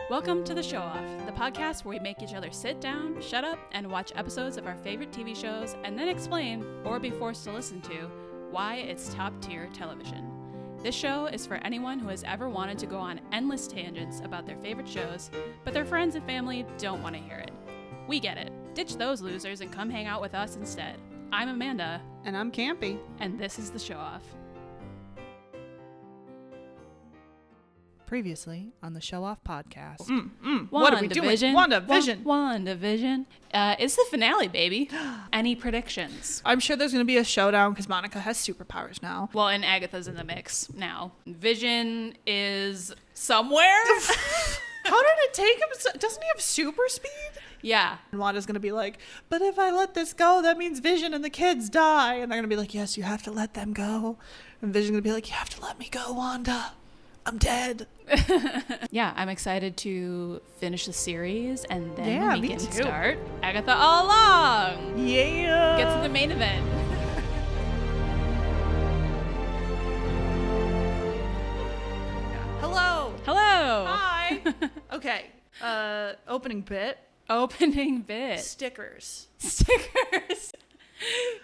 Welcome to The Show Off, the podcast where we make each other sit down, shut up, and watch episodes of our favorite TV shows and then explain, or be forced to listen to, why it's top-tier television. This show is for anyone who has ever wanted to go on endless tangents about their favorite shows, but their friends and family don't want to hear it. We get it. Ditch those losers and come hang out with us instead. I'm Amanda. And I'm Kampy. And this is The Show Off. Previously on the Show Off podcast. What are we doing? WandaVision. WandaVision. It's the finale, baby. Any predictions? I'm sure there's going to be a showdown because Monica has superpowers now. Well, and Agatha's in the mix now. Vision is somewhere. How did it take him? Doesn't he have super speed? Yeah. And Wanda's going to be like, but if I let this go, that means Vision and the kids die. And they're going to be like, yes, you have to let them go. And Vision's going to be like, you have to let me go, Wanda. I'm dead. Yeah, I'm excited to finish the series and then we can too. start Agatha All Along. Yeah. Get to the main event. Hello. Hello. Hi. Okay. Opening bit. Opening bit. Stickers.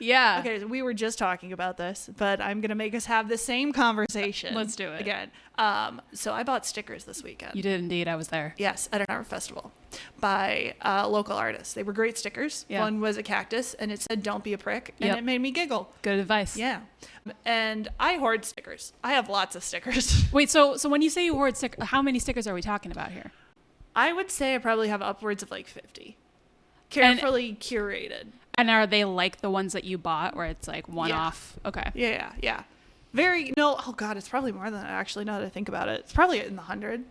Yeah. Okay, so we were just talking about this, but I'm going to make us have the same conversation. Let's do it. Again. So I bought stickers this weekend. You did indeed. I was there. Yes, at an art festival by local artists. They were great stickers. Yeah. One was a cactus, and it said, don't be a prick, and Yep. it made me giggle. Good advice. Yeah. And I hoard stickers. I have lots of stickers. Wait, so when you say you hoard stickers, how many stickers are we talking about here? I would say I probably have upwards of like 50. Carefully curated. And are they like the ones that you bought where it's like one off? Okay. Yeah. Oh God, it's probably more than that actually, now that I think about it. It's probably in the 100.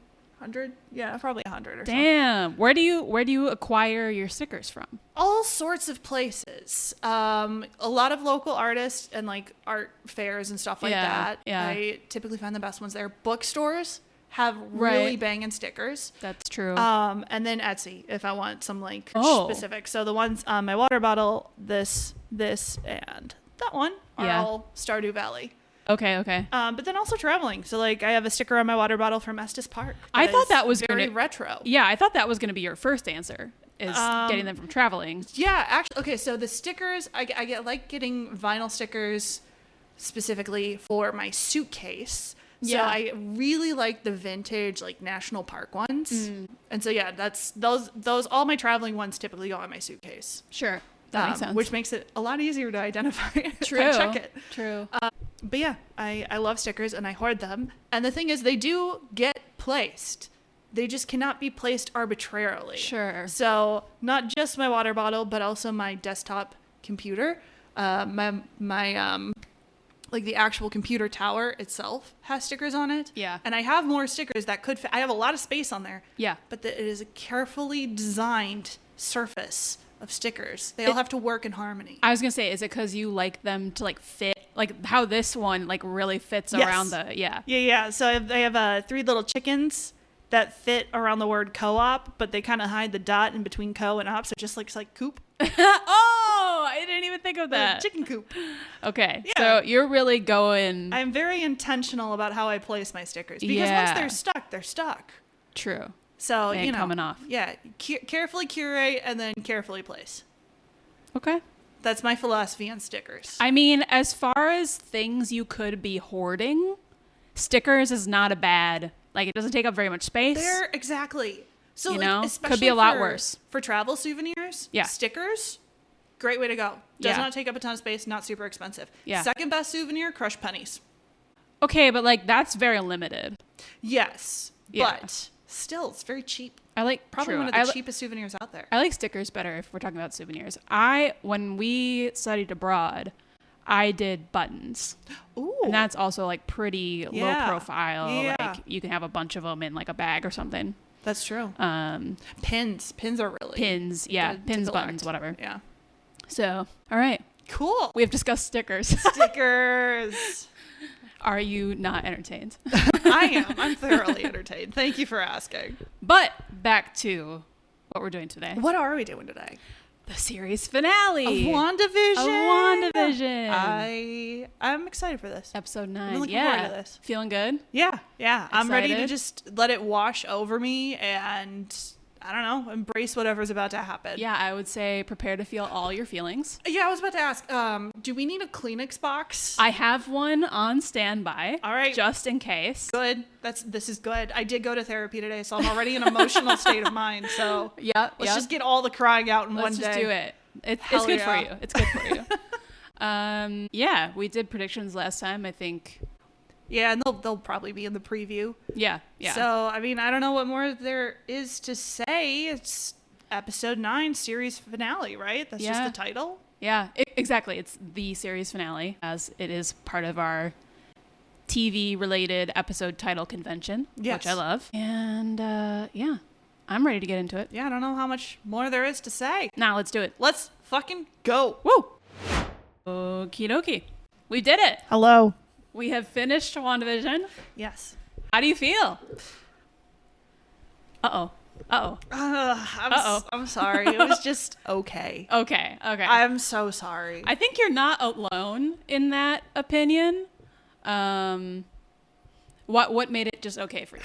Yeah, probably 100 or something. Damn. Where do you acquire your stickers from? All sorts of places. A lot of local artists and like art fairs and stuff like that. Yeah. I typically find the best ones there. Bookstores have really banging stickers. That's true. And then Etsy if I want some like specific. So the ones on my water bottle, this, and that one are all Stardew Valley. Okay. But then also traveling. So like I have a sticker on my water bottle from Estes Park. I thought that was very retro. Yeah, I thought that was going to be your first answer is getting them from traveling. Yeah, actually. Okay, so the stickers, I like getting vinyl stickers specifically for my suitcase. So I really like the vintage like national park ones. And so yeah, that's those all my traveling ones typically go on my suitcase. Sure. That makes sense. Which makes it a lot easier to identify True. if I check it. True. But yeah, I love stickers and I hoard them. And the thing is they do get placed. They just cannot be placed arbitrarily. Sure. So not just my water bottle, but also my desktop computer. My like the actual computer tower itself has stickers on it. Yeah. And I have more stickers that could fit. I have a lot of space on there. Yeah. But it is a carefully designed surface of stickers. They all have to work in harmony. I was going to say, is it because you like them to like fit, like how this one like really fits around the, Yeah. So I have 3 little chickens that fit around the word co-op, but they kind of hide the dot in between co and op. So it just looks like coop. Oh, I didn't even think of that. Chicken coop. Okay. Yeah. So you're really going. I'm very intentional about how I place my stickers because once they're stuck, they're stuck. True. So, They ain't coming off. Yeah. Carefully curate and then carefully place. Okay. That's my philosophy on stickers. I mean, as far as things you could be hoarding, stickers is not a bad, like it doesn't take up very much space. They're exactly. So, you like, know, especially could be a lot worse. For travel souvenirs, stickers, great way to go. Does not take up a ton of space, not super expensive. Yeah. Second best souvenir, crushed pennies. Okay, but like that's very limited. Yes, Yeah. but still, it's very cheap. I like Probably one of the cheapest souvenirs out there. I like stickers better if we're talking about souvenirs. When we studied abroad, I did buttons. Ooh. And that's also like pretty low profile. Yeah. Like you can have a bunch of them in like a bag or something. That's true. Pins are really pins, pins, buttons, whatever. Yeah. So, all right. Cool. We have discussed stickers. Stickers. Are you not entertained? I am. I'm thoroughly entertained. Thank you for asking. But back to what we're doing today. What are we doing today? the series finale of WandaVision. I'm excited for this. Episode 9. I'm looking forward to this. Feeling good? Yeah. I'm ready to Excited? just let it wash over me and, I don't know, embrace whatever's about to happen. Yeah, I would say prepare to feel all your feelings. Yeah, I was about to ask, do we need a Kleenex box? I have one on standby. All right. Just in case. Good. This is good. I did go to therapy today, so I'm already in an emotional state of mind. So Yep. let's just get all the crying out in one Let's day. just do it. It's Hell good yeah. for you. It's good for you. Yeah, we did predictions last time, I think. Yeah, and they'll probably be in the preview. Yeah. So, I mean, I don't know what more there is to say. It's episode 9, series finale, right? That's just Yeah. the title. Yeah, exactly. It's the series finale, as it is part of our TV-related episode title convention, Yes. which I love. And yeah, I'm ready to get into it. Yeah, I don't know how much more there is to say. Now let's do it. Let's fucking go. Woo! Okie dokie. We did it. Hello. We have finished WandaVision. Yes. How do you feel? Uh-oh. I'm sorry. It was just okay. Okay. I'm so sorry. I think you're not alone in that opinion. What made it just okay for you?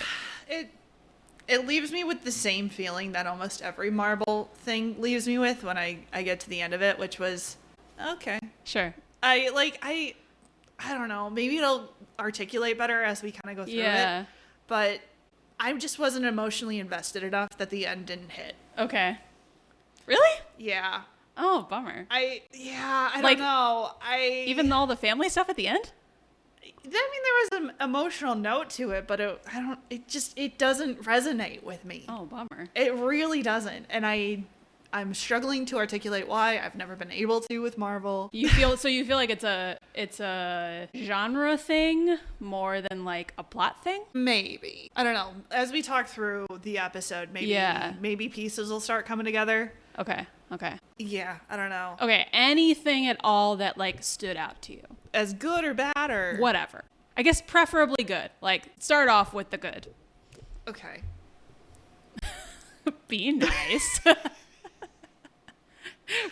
It leaves me with the same feeling that almost every Marvel thing leaves me with when I get to the end of it, which was okay. Sure. I don't know. Maybe it'll articulate better as we kind of go through it. But I just wasn't emotionally invested enough that the end didn't hit. Okay. Really? Yeah. Oh, bummer. I don't know. Even all the family stuff at the end? I mean, there was an emotional note to it, but it doesn't resonate with me. Oh, bummer. It really doesn't. And I'm struggling to articulate why. I've never been able to with Marvel. You feel like it's a genre thing more than like a plot thing? Maybe. I don't know. As we talk through the episode, maybe pieces will start coming together. Okay. Yeah, I don't know. Okay, anything at all that like stood out to you? As good or bad or Whatever. I guess preferably good. Like start off with the good. Okay. Be nice.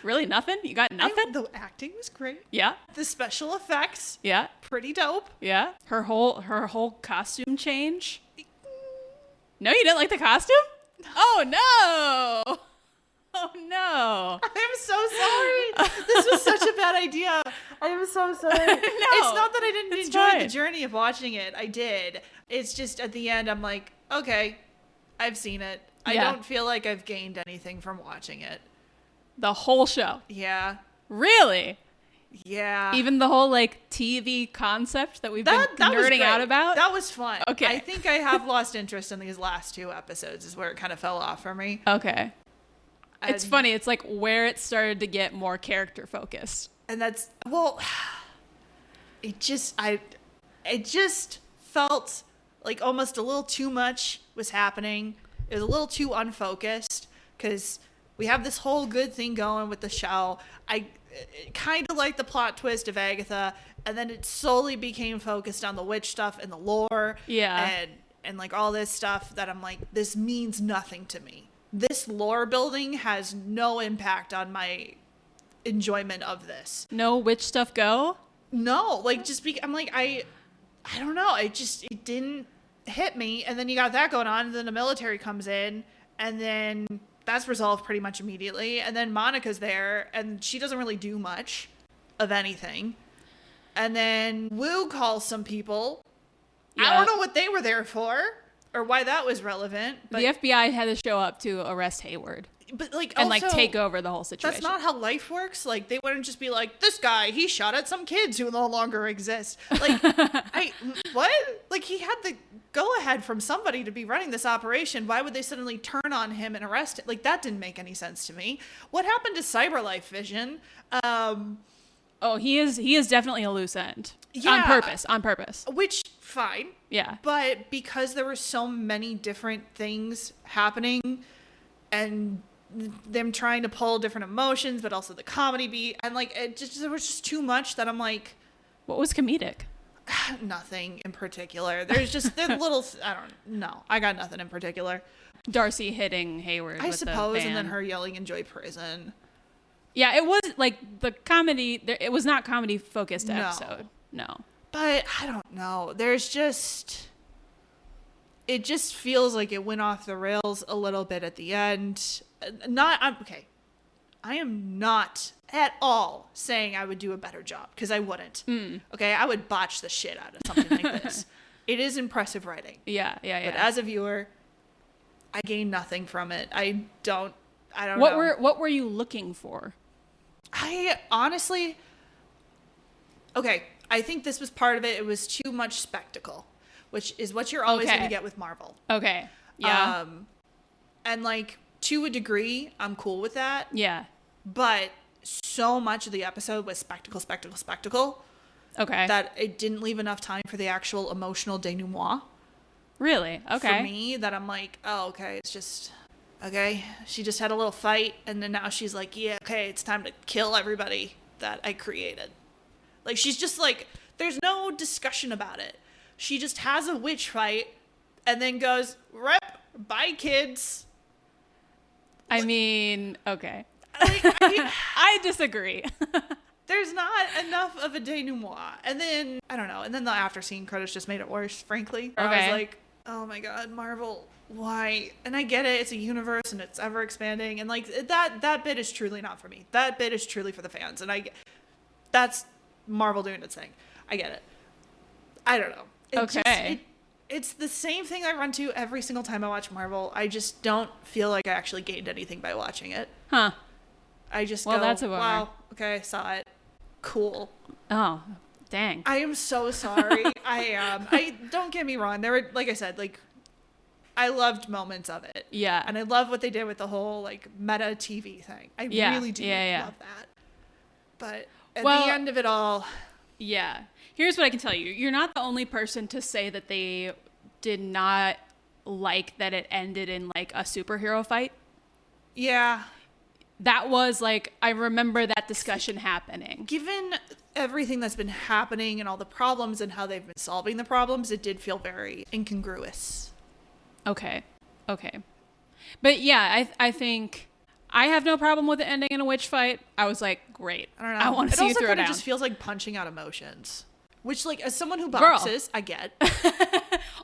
Really nothing? You got nothing? The acting was great. Yeah. The special effects, Yeah. pretty dope. Yeah. Her whole costume change. No, you didn't like the costume? Oh no. Oh no. I'm so sorry. This was such a bad idea. I am so sorry. No, It's not that I didn't it's enjoy fine. the journey of watching it. I did. It's just at the end, I'm like, okay, I've seen it. I Yeah. don't feel like I've gained anything from watching it. The whole show. Yeah. Really? Yeah. Even the whole like TV concept that we've been was nerding great. out about? That was fun. Okay. I think I have lost interest in these last 2 episodes is where it kind of fell off for me. Okay. It's And- funny. It's like where it started to get more character focused. And that's, well, it just felt like almost a little too much was happening. It was a little too unfocused because we have this whole good thing going with the show. I kind of like the plot twist of Agatha, and then it slowly became focused on the witch stuff and the lore. Yeah. And like all this stuff that I'm like, this means nothing to me. This lore building has no impact on my enjoyment of this. No witch stuff go? No, like I'm like, I don't know. It didn't hit me. And then you got that going on. And then the military comes in, and then that's resolved pretty much immediately. And then Monica's there, and she doesn't really do much of anything. And then Wu calls some people. Yeah. I don't know what they were there for or why that was relevant. But The FBI had to show up to arrest Hayward like and also, like take over the whole situation. That's not how life works. Like, they wouldn't just be like, this guy, he shot at some kids who no longer exist. Like, what? Like, he had the go-ahead from somebody to be running this operation. Why would they suddenly turn on him and arrest him? Like, that didn't make any sense to me. What happened to CyberLife Vision? Oh, he is definitely a loose end. Yeah. On purpose. Which, fine. Yeah. But because there were so many different things happening and them trying to pull different emotions, but also the comedy beat, and like there was just too much that I'm like, What was comedic? nothing in particular. There's just the little, I don't know. I got nothing in particular. Darcy hitting Hayward. I with suppose, the and then van. her yelling "Enjoy prison." Yeah, it was like the comedy. It was not comedy focused episode. No. But I don't know. It just feels like it went off the rails a little bit at the end. Okay. I am not at all saying I would do a better job, because I wouldn't. Okay, I would botch the shit out of something like this. It is impressive writing. Yeah. But as a viewer, I gain nothing from it. I don't know. What were you looking for? I honestly, okay, I think this was part of it. It was too much spectacle, which is what you're always going to get with Marvel. Okay. Yeah. And like, to a degree, I'm cool with that. Yeah. But so much of the episode was spectacle. Okay. That it didn't leave enough time for the actual emotional denouement. Really? Okay. For me, that I'm like, oh, okay, it's just, okay, she just had a little fight, and then now she's like, yeah, okay, it's time to kill everybody that I created. Like, she's just like, there's no discussion about it. She just has a witch fight, and then goes, rip, bye, kids. I mean, okay. Like, I disagree. There's not enough of a denouement. And then, I don't know, and then the after scene credits just made it worse, frankly. Okay. I was like, oh my god, Marvel, why? And I get it, it's a universe and it's ever expanding, and like that bit is truly not for me. That bit is truly for the fans, and that's Marvel doing its thing. I get it. I don't know. It's the same thing I run to every single time I watch Marvel. I just don't feel like I actually gained anything by watching it. Huh. I just that's a bummer. wow, okay, saw it. Cool. Oh, dang. I am so sorry. I am. Don't get me wrong. There were, like I said, like, I loved moments of it. Yeah. And I love what they did with the whole, like, meta TV thing. I really do love that. But at the end of it all. Yeah. Here's what I can tell you. You're not the only person to say that they did not like that it ended in, like, a superhero fight. Yeah. That was, like, I remember that discussion happening. Given everything that's been happening and all the problems and how they've been solving the problems, it did feel very incongruous. Okay. But yeah, I think I have no problem with it ending in a witch fight. I was like, great. I don't know. I want to see you throw it down. It just feels like punching out emotions. Which, like, as someone who boxes, I get.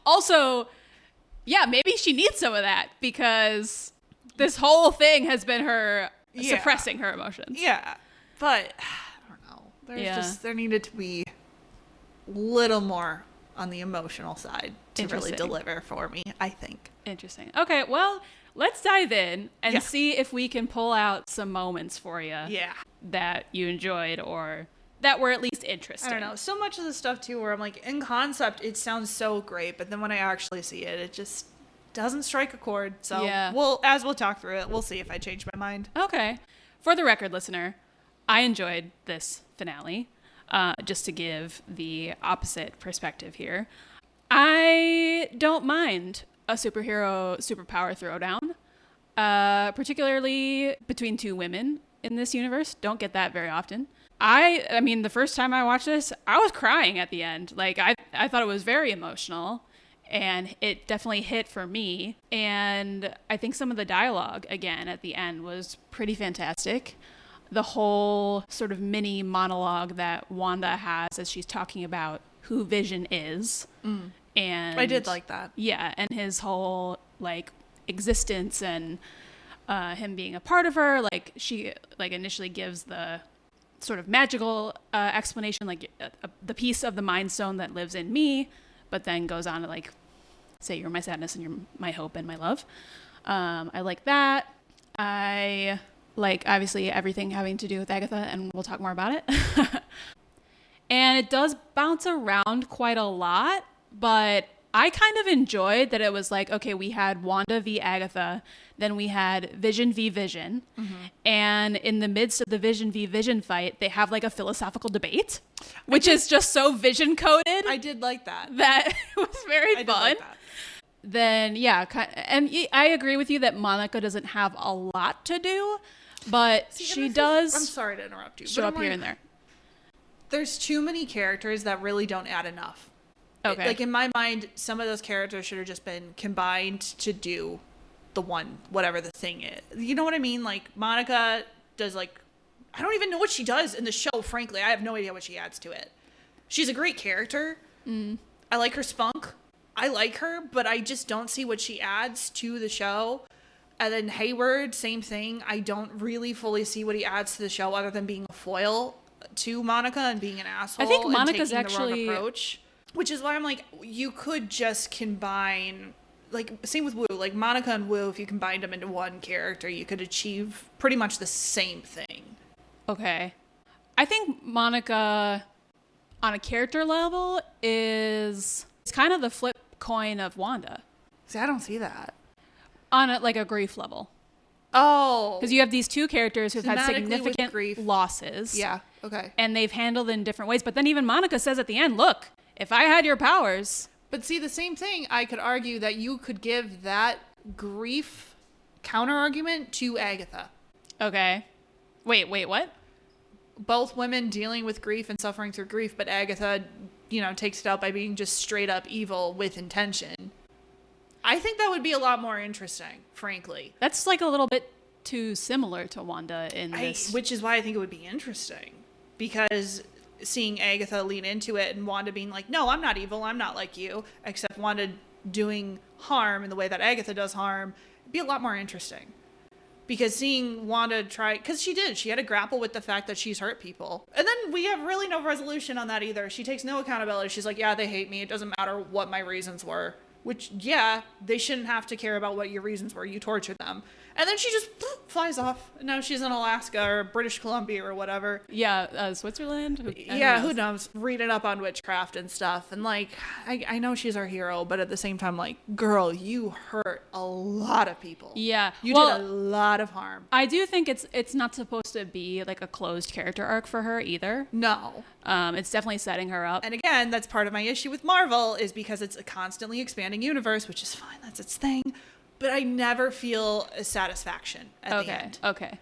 Also, yeah, maybe she needs some of that, because this whole thing has been her suppressing her emotions. Yeah. But, I don't know. There needed to be a little more on the emotional side to really deliver for me, I think. Interesting. Okay, well, let's dive in and see if we can pull out some moments for you that you enjoyed or that were at least interesting. I don't know. So much of the stuff, too, where I'm like, in concept, it sounds so great, but then when I actually see it, it just doesn't strike a chord. So as we'll talk through it, we'll see if I change my mind. Okay. For the record, listener, I enjoyed this finale. Just to give the opposite perspective here. I don't mind a superpower throwdown, particularly between two women in this universe. Don't get that very often. I mean, the first time I watched this, I was crying at the end. Like, I thought it was very emotional, and it definitely hit for me. And I think some of the dialogue, again, at the end was pretty fantastic. The whole sort of mini monologue that Wanda has as she's talking about who Vision is. And I did like that. Yeah, and his whole, like, existence and him being a part of her. Like, she, like, initially gives the sort of magical explanation, like, the piece of the Mind Stone that lives in me, but then goes on to, like, say you're my sadness and you're my hope and my love. I like that. I like, obviously, everything having to do with Agatha, and we'll talk more about it. And it does bounce around quite a lot, but I kind of enjoyed that it was like, okay, we had Wanda v. Agatha, then we had Vision v. Vision, and in the midst of the Vision v. Vision fight, they have like a philosophical debate, which is just so Vision coded. I did like that. That was very fun. Like that. Then, yeah, and I agree with you that Monica doesn't have a lot to do, but she does. I'm sorry to interrupt you. Show up here and there. There's too many characters that really don't add enough. Okay. Like, in my mind, some of those characters should have just been combined to do the one, whatever the thing is. You know what I mean? Like, Monica does, like, I don't even know what she does in the show, frankly. I have no idea what she adds to it. She's a great character. I like her spunk. I like her, but I just don't see what she adds to the show. And then Hayward, same thing. I don't really fully see what he adds to the show other than being a foil to Monica and being an asshole. I think Monica's and taking actually the wrong approach, which is why I'm like, you could just combine, like, same with Wu. Like, Monica and Wu, if you combined them into one character, you could achieve pretty much the same thing. Okay. I think Monica, on a character level, is kind of the flip coin of Wanda. See, I don't see that. On a grief level. Oh. Because you have these two characters who've had significant grief. losses. Yeah, okay. And they've handled it in different ways. But then even Monica says at the end, look, if I had your powers. But see, the same thing, I could argue that you could give that grief counter argument to Agatha. Okay. Wait, what? Both women dealing with grief and suffering through grief, but Agatha, takes it out by being just straight up evil with intention. I think that would be a lot more interesting, frankly. That's like a little bit too similar to Wanda in this. Which is why I think it would be interesting. Because seeing Agatha lean into it and Wanda being like, no, I'm not evil, I'm not like you, except Wanda doing harm in the way that Agatha does harm, it'd be a lot more interesting. Because seeing Wanda try, because she had to grapple with the fact that she's hurt people. And then we have really no resolution on that either. She takes no accountability. She's like, yeah, they hate me. It doesn't matter what my reasons were. Which, yeah, they shouldn't have to care about what your reasons were. You tortured them. And then she just flies off. And now she's in Alaska or British Columbia or whatever. Yeah, Switzerland? Who knows? Reading up on witchcraft and stuff. And, like, I know she's our hero, but at the same time, like, girl, you hurt a lot of people. Yeah. You did a lot of harm. I do think it's not supposed to be, like, a closed character arc for her either. No. It's definitely setting her up. And again, that's part of my issue with Marvel is because it's a constantly expanding universe, which is fine. That's its thing. But I never feel a satisfaction at the end. Okay.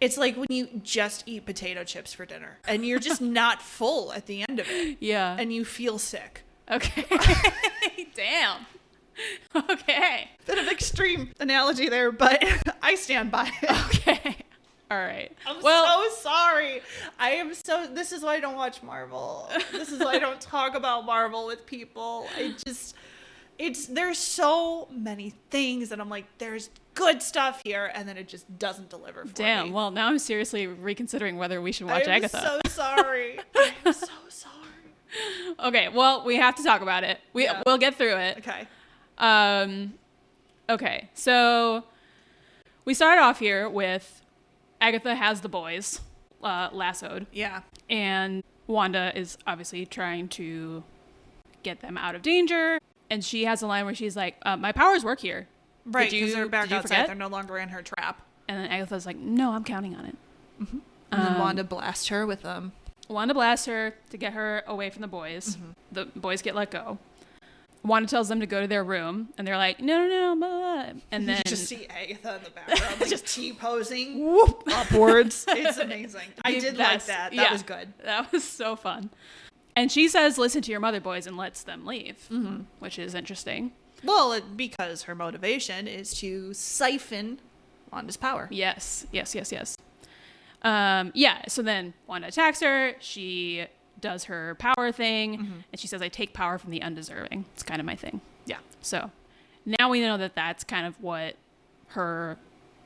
It's like when you just eat potato chips for dinner and you're just not full at the end of it. Yeah. And you feel sick. Okay. Damn. Okay. Bit of extreme analogy there, but I stand by it. Okay. All right. I'm so sorry. This is why I don't watch Marvel. This is why I don't talk about Marvel with people. There's so many things that I'm like, there's good stuff here, and then it just doesn't deliver for me. Damn, well, now I'm seriously reconsidering whether we should watch Agatha. I'm so sorry. I'm so sorry. Okay, well, we have to talk about it. We'll get through it. Okay. Okay, so we start off here with Agatha has the boys lassoed. Yeah. And Wanda is obviously trying to get them out of danger. And she has a line where she's like, my powers work here. Right, because they're back outside. Forget? They're no longer in her trap. And then Agatha's like, no, I'm counting on it. Mm-hmm. And then Wanda blasts her with them. Wanda blasts her to get her away from the boys. Mm-hmm. The boys get let go. Wanda tells them to go to their room. And they're like, no, blah, blah. And then you just see Agatha in the background, like just T-posing whoop, upwards. It's amazing. I did like that. That was good. That was so fun. And she says, listen to your mother, boys, and lets them leave, which is interesting. Well, because her motivation is to siphon Wanda's power. Yes. So then Wanda attacks her. She does her power thing, and she says, I take power from the undeserving. It's kind of my thing. Yeah. So now we know that that's kind of what her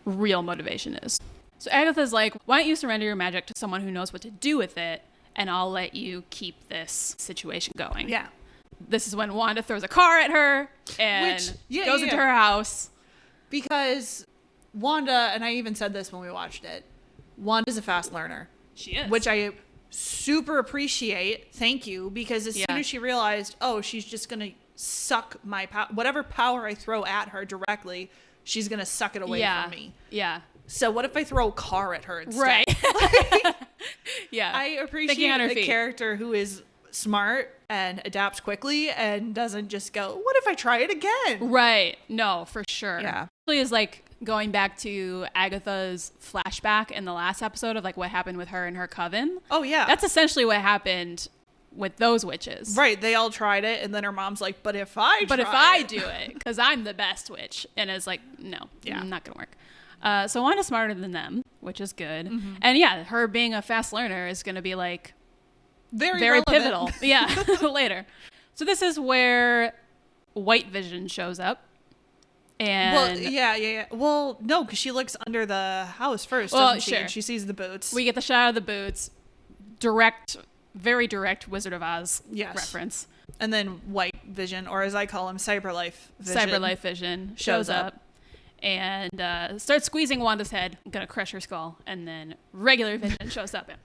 real motivation is. So Agatha's like, why don't you surrender your magic to someone who knows what to do with it? And I'll let you keep this situation going. Yeah. This is when Wanda throws a car at her and goes into her house. Because Wanda, and I even said this when we watched it, Wanda's a fast learner. She is. Which I super appreciate. Thank you. Because as soon as she realized, she's just going to suck my power, whatever power I throw at her directly, she's going to suck it away from me. Yeah. So what if I throw a car at her instead? Right. Yeah. I appreciate a character who is smart and adapts quickly and doesn't just go, what if I try it again? Right. No, for sure. Yeah. It is like going back to Agatha's flashback in the last episode of like what happened with her and her coven. Oh, yeah. That's essentially what happened with those witches. Right. They all tried it. And then her mom's like, but if I do it, because I'm the best witch. And it's like, no, not going to work. So Wanda's smarter than them, which is good. Mm-hmm. And yeah, her being a fast learner is going to be like very pivotal. Yeah, later. So this is where White Vision shows up. And well, yeah. Well, no, because she looks under the house first, doesn't she? Sure. And she sees the boots. We get the shot of the boots. Very direct Wizard of Oz reference. And then White Vision, or as I call him, Cyberlife Vision shows up and starts squeezing Wanda's head. Gonna crush her skull. And then regular Vision shows up and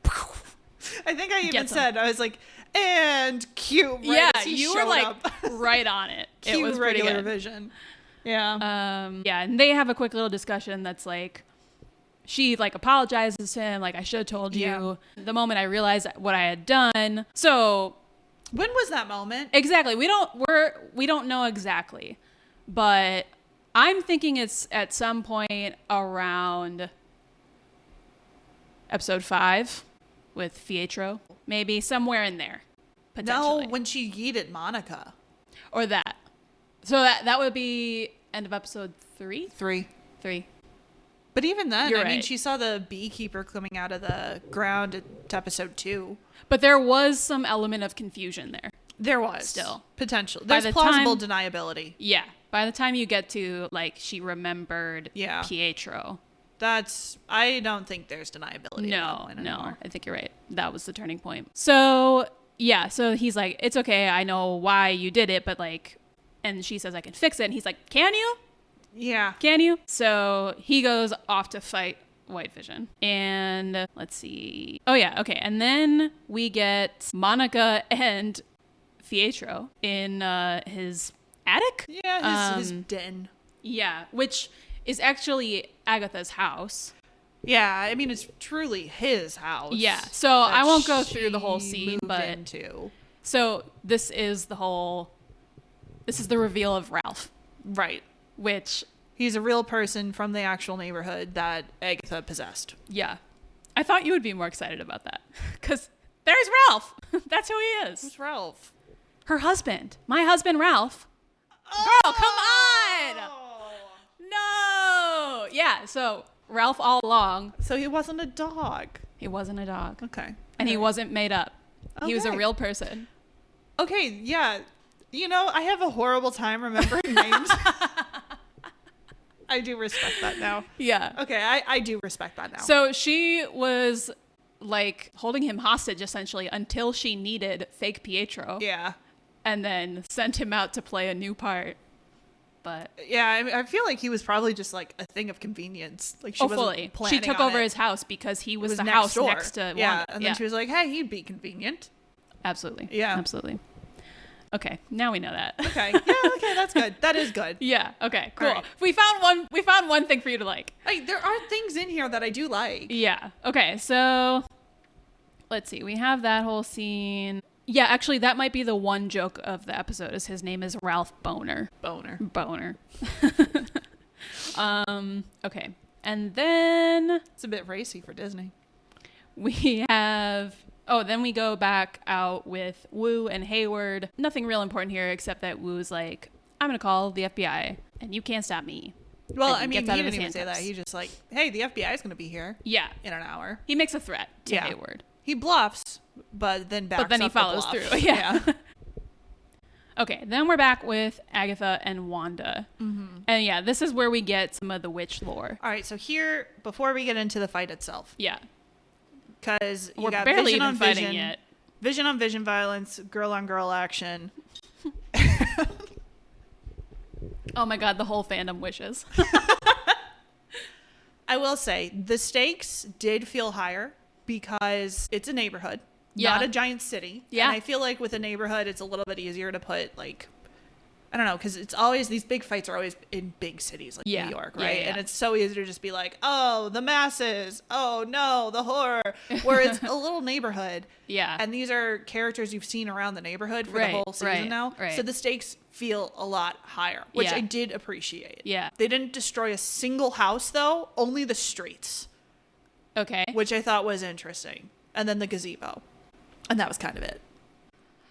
I think I even said, I was like, and cute. Right, yeah, you were like right on it. Cute, it was pretty regular good. Vision. Yeah. Yeah, and they have a quick little discussion that's like, she like apologizes to him, like, I should have told you the moment I realized what I had done. So when was that moment? Exactly. We don't know exactly, but I'm thinking it's at some point around episode 5 with Pietro, maybe somewhere in there. Potentially. No, when she yeeted Monica. Or that. So that would be end of episode 3? 3. But even then, You're I mean, right. she saw the beekeeper coming out of the ground at episode 2. But there was some element of confusion there. There was. Still. Potential. There's plausible deniability. Yeah. By the time you get to, like, she remembered Pietro. I don't think there's deniability. No. I think you're right. That was the turning point. So, yeah. So he's like, it's okay. I know why you did it, but, like, and she says, I can fix it. And he's like, can you? Yeah. Can you? So he goes off to fight White Vision. And let's see. Oh, yeah. Okay. And then we get Monica and Pietro in his attic. Yeah, his den. Yeah, which is actually Agatha's house. Yeah, I mean, it's truly his house. Yeah. So I won't go through the whole scene, but so this is the reveal of Ralph. Right. Which he's a real person from the actual neighborhood that Agatha possessed. Yeah. I thought you would be more excited about that. Because there's Ralph. That's who he is. Who's Ralph? Her husband. My husband, Ralph. Oh! Girl, come on! No! Yeah, so Ralph all along. So he wasn't a dog. He wasn't a dog. Okay. And he wasn't made up. Okay. He was a real person. Okay, yeah. You know, I have a horrible time remembering names. I do respect that now. Yeah. Okay, I do respect that now. So she was like holding him hostage essentially until she needed fake Pietro. Yeah. And then sent him out to play a new part. But yeah, I mean, I feel like he was probably just like a thing of convenience. Like she wasn't planning. She took over his house because he was the house door. Next to Wanda. Yeah, and then she was like, "Hey, he'd be convenient." Absolutely. Yeah. Absolutely. Okay, now we know that. Okay. Yeah, okay, that's good. That is good. Yeah, okay, cool. Right. We found one thing for you to like. Like, there are things in here that I do like. Yeah. Okay, so let's see. We have that whole scene. Yeah, actually that might be the one joke of the episode is his name is Ralph Boner. Boner. Okay. And then it's a bit racy for Disney. We have then we go back out with Wu and Hayward. Nothing real important here except that Wu's like, I'm going to call the FBI and you can't stop me. Well, I mean, he didn't even say that. He just like, hey, the FBI is going to be here. Yeah. In an hour. He makes a threat to Hayward. He bluffs, but then he follows through. Yeah. Okay, then we're back with Agatha and Wanda. Mm-hmm. And yeah, this is where we get some of the witch lore. All right, so here, before we get into the fight itself. Yeah. Because we're got barely vision on fighting vision, yet. Vision on vision violence, girl on girl action. Oh my god, the whole fandom wishes. I will say, the stakes did feel higher because it's a neighborhood, not a giant city. Yeah. And I feel like with a neighborhood, it's a little bit easier to put, like, I don't know, because it's always, these big fights are always in big cities like New York, right? Yeah. And it's so easy to just be like, oh, the masses. Oh, no, the horror. Whereas a little neighborhood. Yeah. And these are characters you've seen around the neighborhood for the whole season now. Right. So the stakes feel a lot higher, which I did appreciate. Yeah. They didn't destroy a single house, though, only the streets. Okay. Which I thought was interesting. And then the gazebo. And that was kind of it.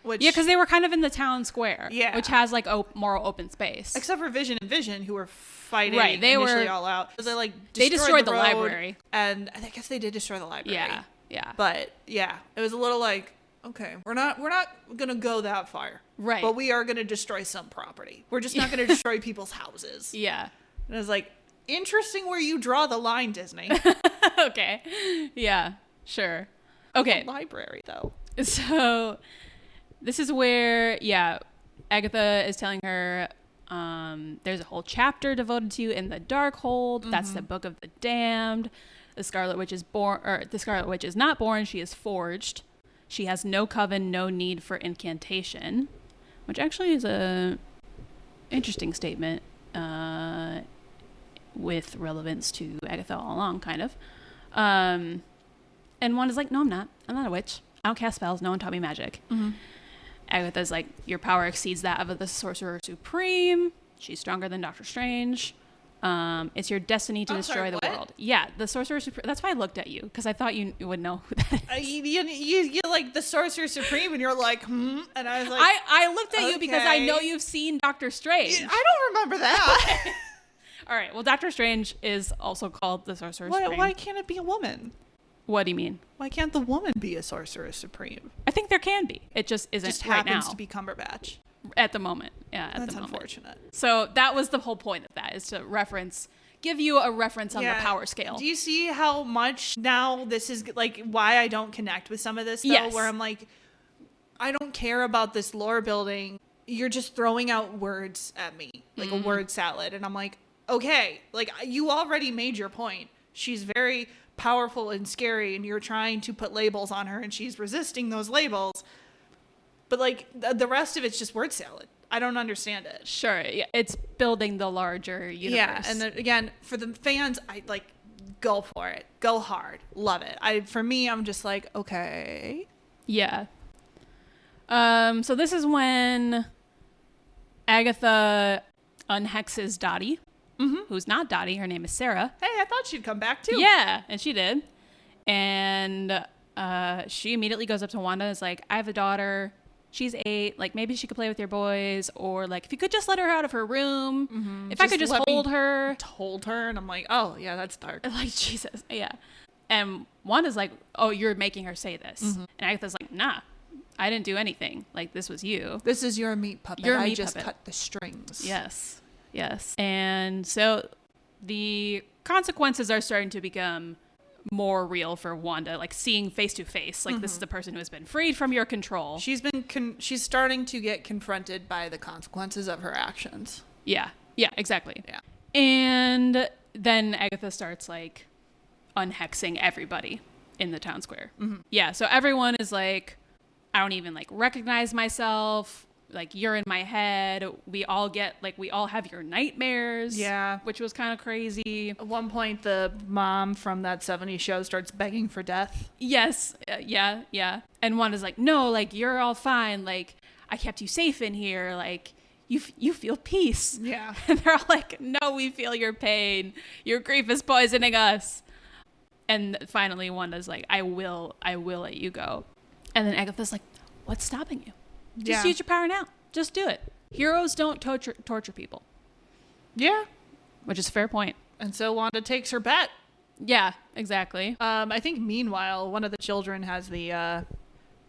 Which, Yeah, because they were kind of in the town square. Yeah. Which has like more open space. Except for Vision and Vision, who were fighting They initially were all out. So they destroyed the road, library. And I guess they did destroy the library. Yeah. But yeah, it was a little like, okay, we're not gonna go that far. Right. But we are gonna destroy some property. We're just not gonna destroy people's houses. Yeah. And I was like, interesting where you draw the line, Disney. Okay. Yeah. Sure. Okay. The library though. So this is where, Agatha is telling her there's a whole chapter devoted to you in the Darkhold. That's the Book of the Damned. The Scarlet Witch is not born. She is forged. She has no coven, no need for incantation, which actually is a interesting statement with relevance to Agatha All Along, kind of. And Wanda's like, no, I'm not. I'm not a witch. I don't cast spells. No one taught me magic. Agatha's like, your power exceeds that of the Sorcerer Supreme. She's stronger than Doctor Strange. It's your destiny to destroy the world. Yeah, the Sorcerer Supreme. That's why I looked at you, because I thought you would know who that is. You like the Sorcerer Supreme, and you're like, And I was like, I looked at you because I know you've seen Doctor Strange. I don't remember that. All right. Well, Doctor Strange is also called the Sorcerer Supreme. Why can't it be a woman? What do you mean? Why can't the woman be a Sorcerer Supreme? I think there can be. It just isn't Just right happens now. to be Cumberbatch. At the moment. Yeah, at That's the moment. unfortunate. So that was the whole point of that, is to give you a reference on the power scale. Do you see how much now this is like why I don't connect with some of this though? Yes. Where I'm like, I don't care about this lore building. You're just throwing out words at me, like a word salad. And I'm like, okay, like you already made your point. She's very powerful and scary, and you're trying to put labels on her, and she's resisting those labels. But like the rest of it's just word salad. I don't understand it. Sure, yeah, it's building the larger universe. Yeah, and then, again, for the fans, I like go for it, go hard, love it. For me, I'm just like, okay. Yeah. So this is when Agatha unhexes Dottie, who's not Dottie. Her name is Sarah. Hey, I thought she'd come back too. Yeah, and she did. And she immediately goes up to Wanda and is like, I have a daughter. She's 8. Like, maybe she could play with your boys. Or, like, if you could just let her out of her room. If I could just hold her. Hold her. And I'm like, oh, yeah, that's dark. Like, Jesus. Yeah. And Wanda's like, oh, you're making her say this. And Agatha's like, nah, I didn't do anything. Like, this was you. This is your meat puppet. Your I meat just puppet. cut the strings. Yes. Yes. And so the consequences are starting to become more real for Wanda, like seeing face to face, like this is the person who has been freed from your control. She's starting to get confronted by the consequences of her actions. Yeah, exactly. Yeah. And then Agatha starts like unhexing everybody in the town square. Yeah, so everyone is like, I don't even like recognize myself. Like, you're in my head. We all have your nightmares. Yeah. Which was kind of crazy. At one point, the mom from that 70s show starts begging for death. Yes. Yeah. And Wanda's like, no, like, you're all fine. Like, I kept you safe in here. Like, you feel peace. Yeah. And they're all like, no, we feel your pain. Your grief is poisoning us. And finally, Wanda's like, I will let you go. And then Agatha's like, what's stopping you? Just use your power now. Just do it. Heroes don't torture people. Yeah. Which is a fair point. And so Wanda takes her bet. Yeah, exactly. I think meanwhile, one of the children has the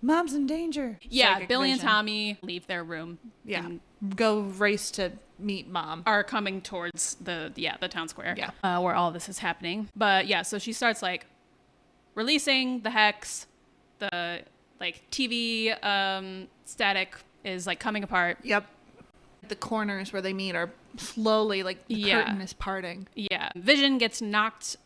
mom's in danger. Yeah, Billy vision. and Tommy leave their room. Yeah. And go race to meet mom. are coming towards the town square. Yeah. Where all this is happening. But yeah, so she starts like releasing the hex, the like TV static is like coming apart. Yep. The corners where they meet are slowly like the curtain is parting. Yeah. Vision gets knocked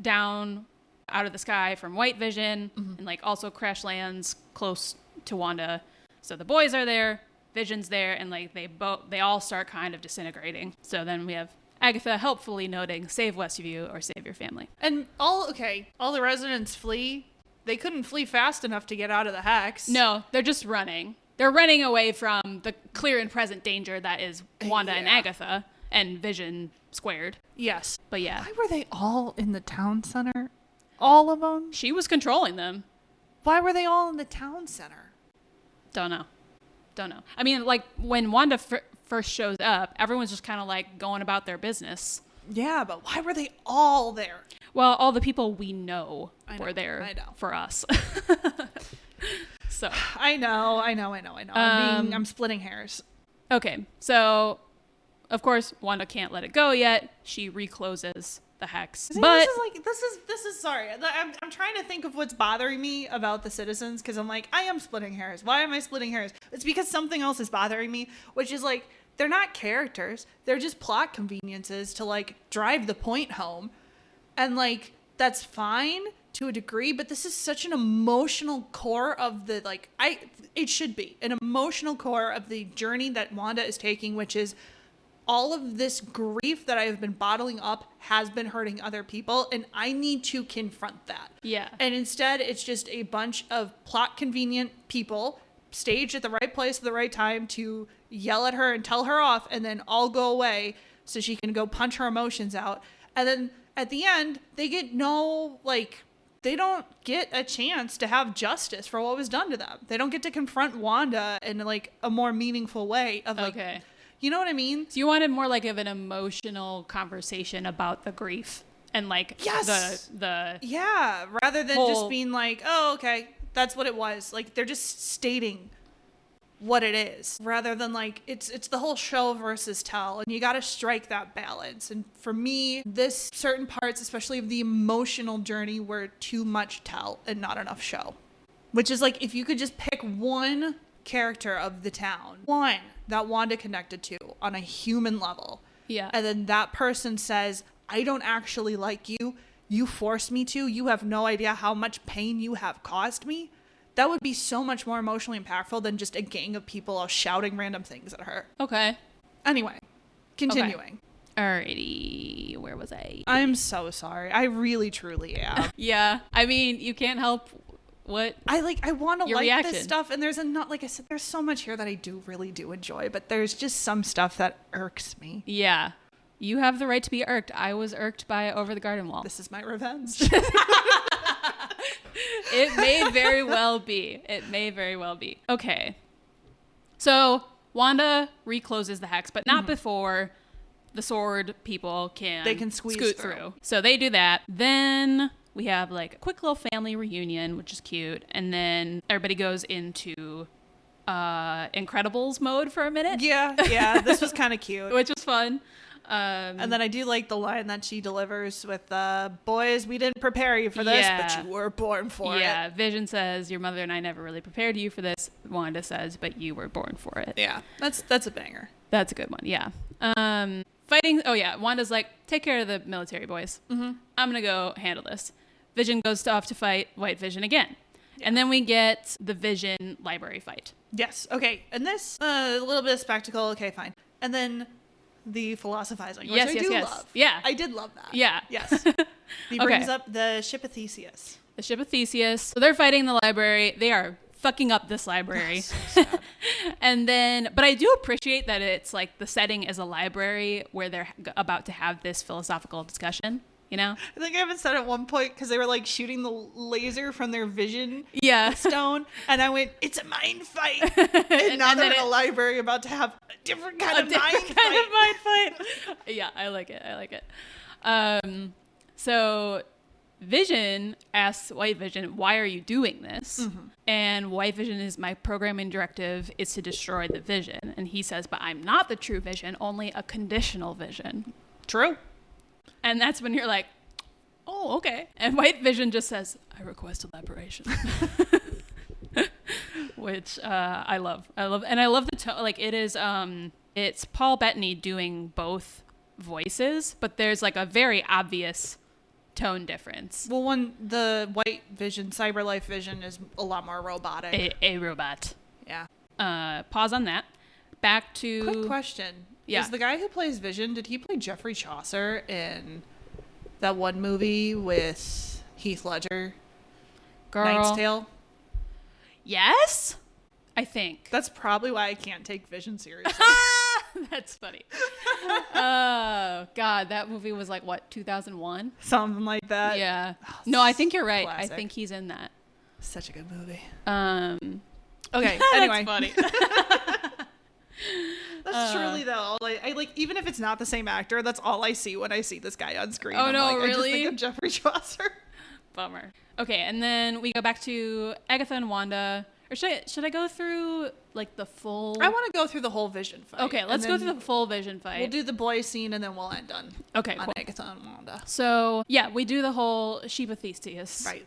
down out of the sky from White Vision and like also crash lands close to Wanda. So the boys are there, Vision's there, and like they all start kind of disintegrating. So then we have Agatha helpfully noting, save Westview or save your family. And all the residents flee. They couldn't flee fast enough to get out of the hex. No, they're just running. They're running away from the clear and present danger that is Wanda and Agatha and Vision squared. Yes. But yeah. Why were they all in the town center? All of them? She was controlling them. Why were they all in the town center? Don't know. Don't know. I mean, like when Wanda first shows up, everyone's just kind of like going about their business. Yeah, but why were they all there? Well, all the people we know were there for us. So I know. I'm splitting hairs. Okay, so of course Wanda can't let it go yet. She recloses the hex. But this is sorry. I'm trying to think of what's bothering me about the citizens, because I'm like, I am splitting hairs. Why am I splitting hairs? It's because something else is bothering me, which is like, they're not characters. They're just plot conveniences to like drive the point home. And like, that's fine to a degree, but this is such an emotional core of the, like, it should be an emotional core of the journey that Wanda is taking, which is all of this grief that I have been bottling up has been hurting other people, and I need to confront that. Yeah. And instead, it's just a bunch of plot convenient people staged at the right place at the right time to yell at her and tell her off, and then all go away so she can go punch her emotions out. And then at the end, they get they don't get a chance to have justice for what was done to them. They don't get to confront Wanda in like a more meaningful way of like, okay. You know what I mean? So you wanted more like of an emotional conversation about the grief and like the yeah, rather than just being like, oh, okay, that's what it was. Like they're just stating what it is, rather than like it's the whole show versus tell, and you got to strike that balance. And for me, this certain parts, especially of the emotional journey, were too much tell and not enough show. Which is like, if you could just pick one character of the town, one that Wanda connected to on a human level, yeah, and then that person says, I don't actually like you, you forced me to, you have no idea how much pain you have caused me, that would be so much more emotionally impactful than just a gang of people all shouting random things at her. Okay. Anyway, continuing. Okay. Alrighty, where was I? I'm so sorry. I really, truly am. Yeah, I mean, you can't help what I want to like reaction. This stuff, and there's like I said, there's so much here that I really do enjoy, but there's just some stuff that irks me. Yeah, you have the right to be irked. I was irked by Over the Garden Wall. This is my revenge. It may very well be. It may very well be. Okay. So Wanda recloses the hex, but not before the sword people can squeeze scoot through. So they do that. Then we have like a quick little family reunion, which is cute. And then everybody goes into Incredibles mode for a minute. Yeah. This was kind of cute. Which was fun. And then I do like the line that she delivers with, boys, we didn't prepare you for this, but you were born for it. Yeah, Vision says, your mother and I never really prepared you for this. Wanda says, but you were born for it. Yeah, that's a banger. That's a good one, yeah. Fighting, Wanda's like, take care of the military boys. Mm-hmm. I'm going to go handle this. Vision goes off to fight White Vision again. Yeah. And then we get the Vision library fight. Yes, okay. And this, a little bit of spectacle, okay, fine. And then the philosophizing, which I do love. Yeah. I did love that. Yeah. Yes. He brings up the ship of Theseus. The ship of Theseus. So they're fighting in the library. They are fucking up this library. So sad. And then, but I do appreciate that it's like the setting is a library where they're about to have this philosophical discussion. You know? I think I even said at one point, because they were like shooting the laser from their vision stone, and I went, it's a mind fight. And now they're in a library about to have a different kind of mind fight. Yeah, I like it. So Vision asks White Vision, why are you doing this? Mm-hmm. And White Vision is, my programming directive is to destroy the Vision. And he says, but I'm not the true Vision, only a conditional vision. True. And that's when you're like, oh, okay. And White Vision just says, I request elaboration. Which I love. And I love the tone. Like, it is, it's Paul Bettany doing both voices, but there's like a very obvious tone difference. Well, the White Vision, CyberLife Vision is a lot more robotic. A robot. Yeah. Pause on that. Back to... Quick question. Yeah. Is the guy who plays Vision, did he play Geoffrey Chaucer in that one movie with Heath Ledger? Girl. Knight's Tale? Yes? I think. That's probably why I can't take Vision seriously. That's funny. Oh, God. That movie was like, what, 2001? Something like that. Yeah. No, I think you're right. Classic. I think he's in that. Such a good movie. Okay, anyway. That's funny. That's truly though. I like, even if it's not the same actor, that's all I see when I see this guy on screen. Oh, no, like, really? I just think of Jeffrey Chaucer. Bummer. Okay, and then we go back to Agatha and Wanda. Or should I go through like the full? I want to go through the whole Vision fight. Okay, let's go through the full Vision fight. We'll do the boy scene and then we'll end on cool. Agatha and Wanda. So yeah, we do the whole ship of Theseus. Right.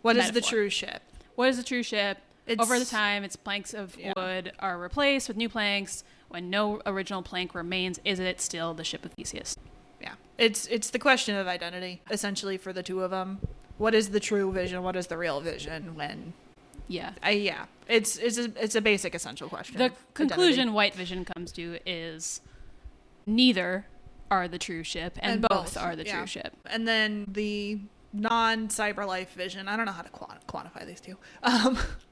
What is the metaphor. true ship? What is the true ship? It's- Over the time, its planks of wood are replaced with new planks. When no original plank remains, is it still the ship of Theseus? Yeah, it's the question of identity essentially for the two of them. What is the true Vision? What is the real Vision? When? Yeah. It's a basic essential question. The of conclusion identity. White Vision comes to is neither are the true ship, and both are the true ship. And then the non-cyber life Vision. I don't know how to quantify these two.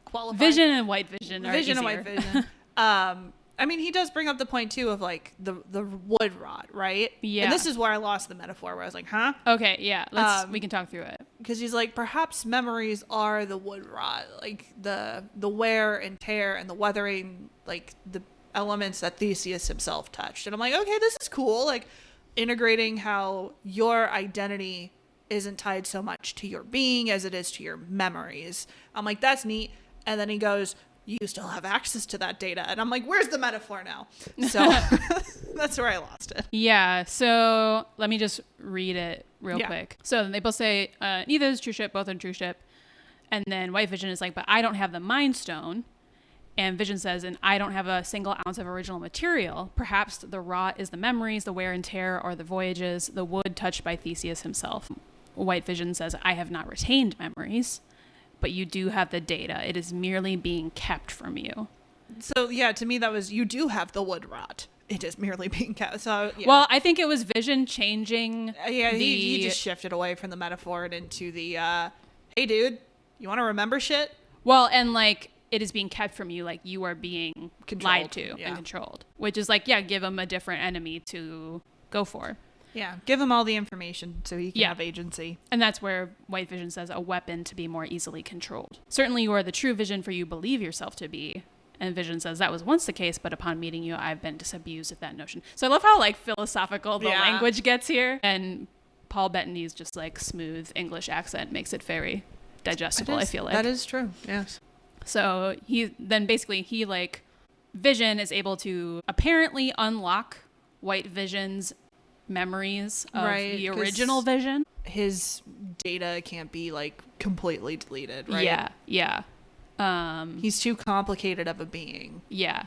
Qualify. Vision and White Vision are Vision easier. and White Vision. I mean, he does bring up the point too of like the wood rot, right? Yeah. And this is where I lost the metaphor, where I was like, huh? Okay, yeah. We can talk through it. Because he's like, perhaps memories are the wood rot, like the wear and tear and the weathering, like the elements that Theseus himself touched. And I'm like, okay, this is cool. Like integrating how your identity isn't tied so much to your being as it is to your memories. I'm like, that's neat. And then he goes, you still have access to that data. And I'm like, where's the metaphor now? So that's where I lost it. Yeah, so let me just read it real quick. So they both say, neither is true ship, both are true ship. And then White Vision is like, but I don't have the Mind Stone. And Vision says, and I don't have a single ounce of original material. Perhaps the rot is the memories, the wear and tear, or the voyages, the wood touched by Theseus himself. White Vision says, I have not retained memories, but you do have the data. It is merely being kept from you. So, yeah, to me, that was, you do have the wood rot. It is merely being kept. So, yeah. Well, I think it was Vision changing. He just shifted away from the metaphor and into the, hey, dude, you want to remember shit? Well, and like, it is being kept from you, like you are being lied to and yeah. controlled. Which is like, yeah, give him a different enemy to go for. Yeah, give him all the information so he can have agency. And that's where White Vision says a weapon to be more easily controlled. Certainly you are the true Vision for you believe yourself to be. And Vision says that was once the case, but upon meeting you, I've been disabused of that notion. So I love how like philosophical the language gets here. And Paul Bettany's just like smooth English accent makes it very digestible, I feel like. That is true, yes. So he like Vision is able to apparently unlock White Vision's memories of the original Vision. His data can't be like completely deleted, right? Yeah. He's too complicated of a being. Yeah.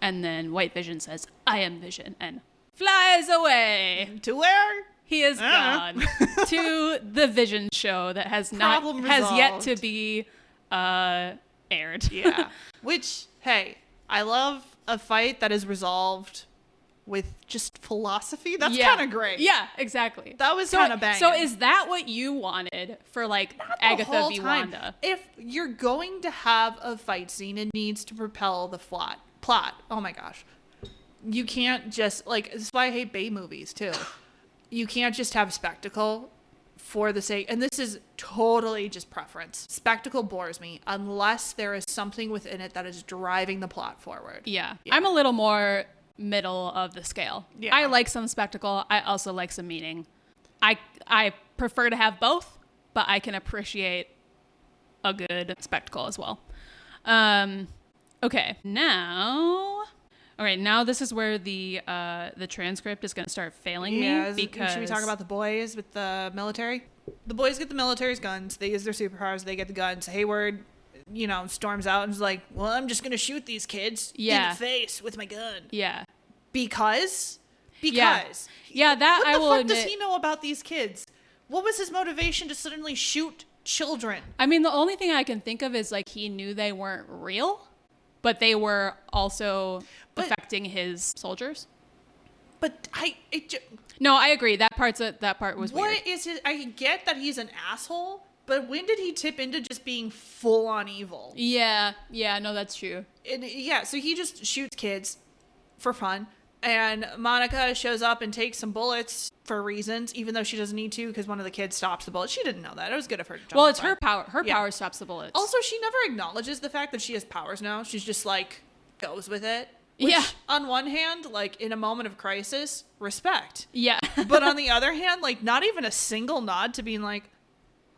And then White Vision says, I am Vision, and flies away. To where? He is gone to the Vision show that has yet to be aired. Yeah. Which, hey, I love a fight that is resolved with just philosophy. That's kind of great. Yeah, exactly. That was kind of banging. So is that what you wanted for like Agatha v. Wanda? If you're going to have a fight scene, it needs to propel the plot. Oh my gosh. You can't just like, this is why I hate Bay movies too. You can't just have spectacle for the sake, and this is totally just preference. Spectacle bores me unless there is something within it that is driving the plot forward. Yeah. I'm a little more middle of the scale. Yeah. I like some spectacle. I also like some meaning. I prefer to have both, but I can appreciate a good spectacle as well. Okay, now this is where the transcript is going to start failing me because should we talk about the boys with the military? The boys get the military's guns. They use their superpowers. They get the guns. Hayward, storms out and is like, well, I'm just going to shoot these kids in the face with my gun. Yeah. Because. Yeah, that I will admit. What the fuck does he know about these kids? What was his motivation to suddenly shoot children? I mean, the only thing I can think of is like he knew they weren't real, but they were also affecting his soldiers. But no, I agree. That part was weird. What is his? I get that he's an asshole, but when did he tip into just being full on evil? Yeah, no, that's true. So he just shoots kids for fun, And Monica shows up and takes some bullets for reasons, even though she doesn't need to because one of the kids stops the bullet. She didn't know that. It was good of her to jump. Well, it's her power. Her power stops the bullets. Also, she never acknowledges the fact that she has powers now. She's just like, goes with it. Which, on one hand, like in a moment of crisis, respect. Yeah. But on the other hand, like not even a single nod to being like,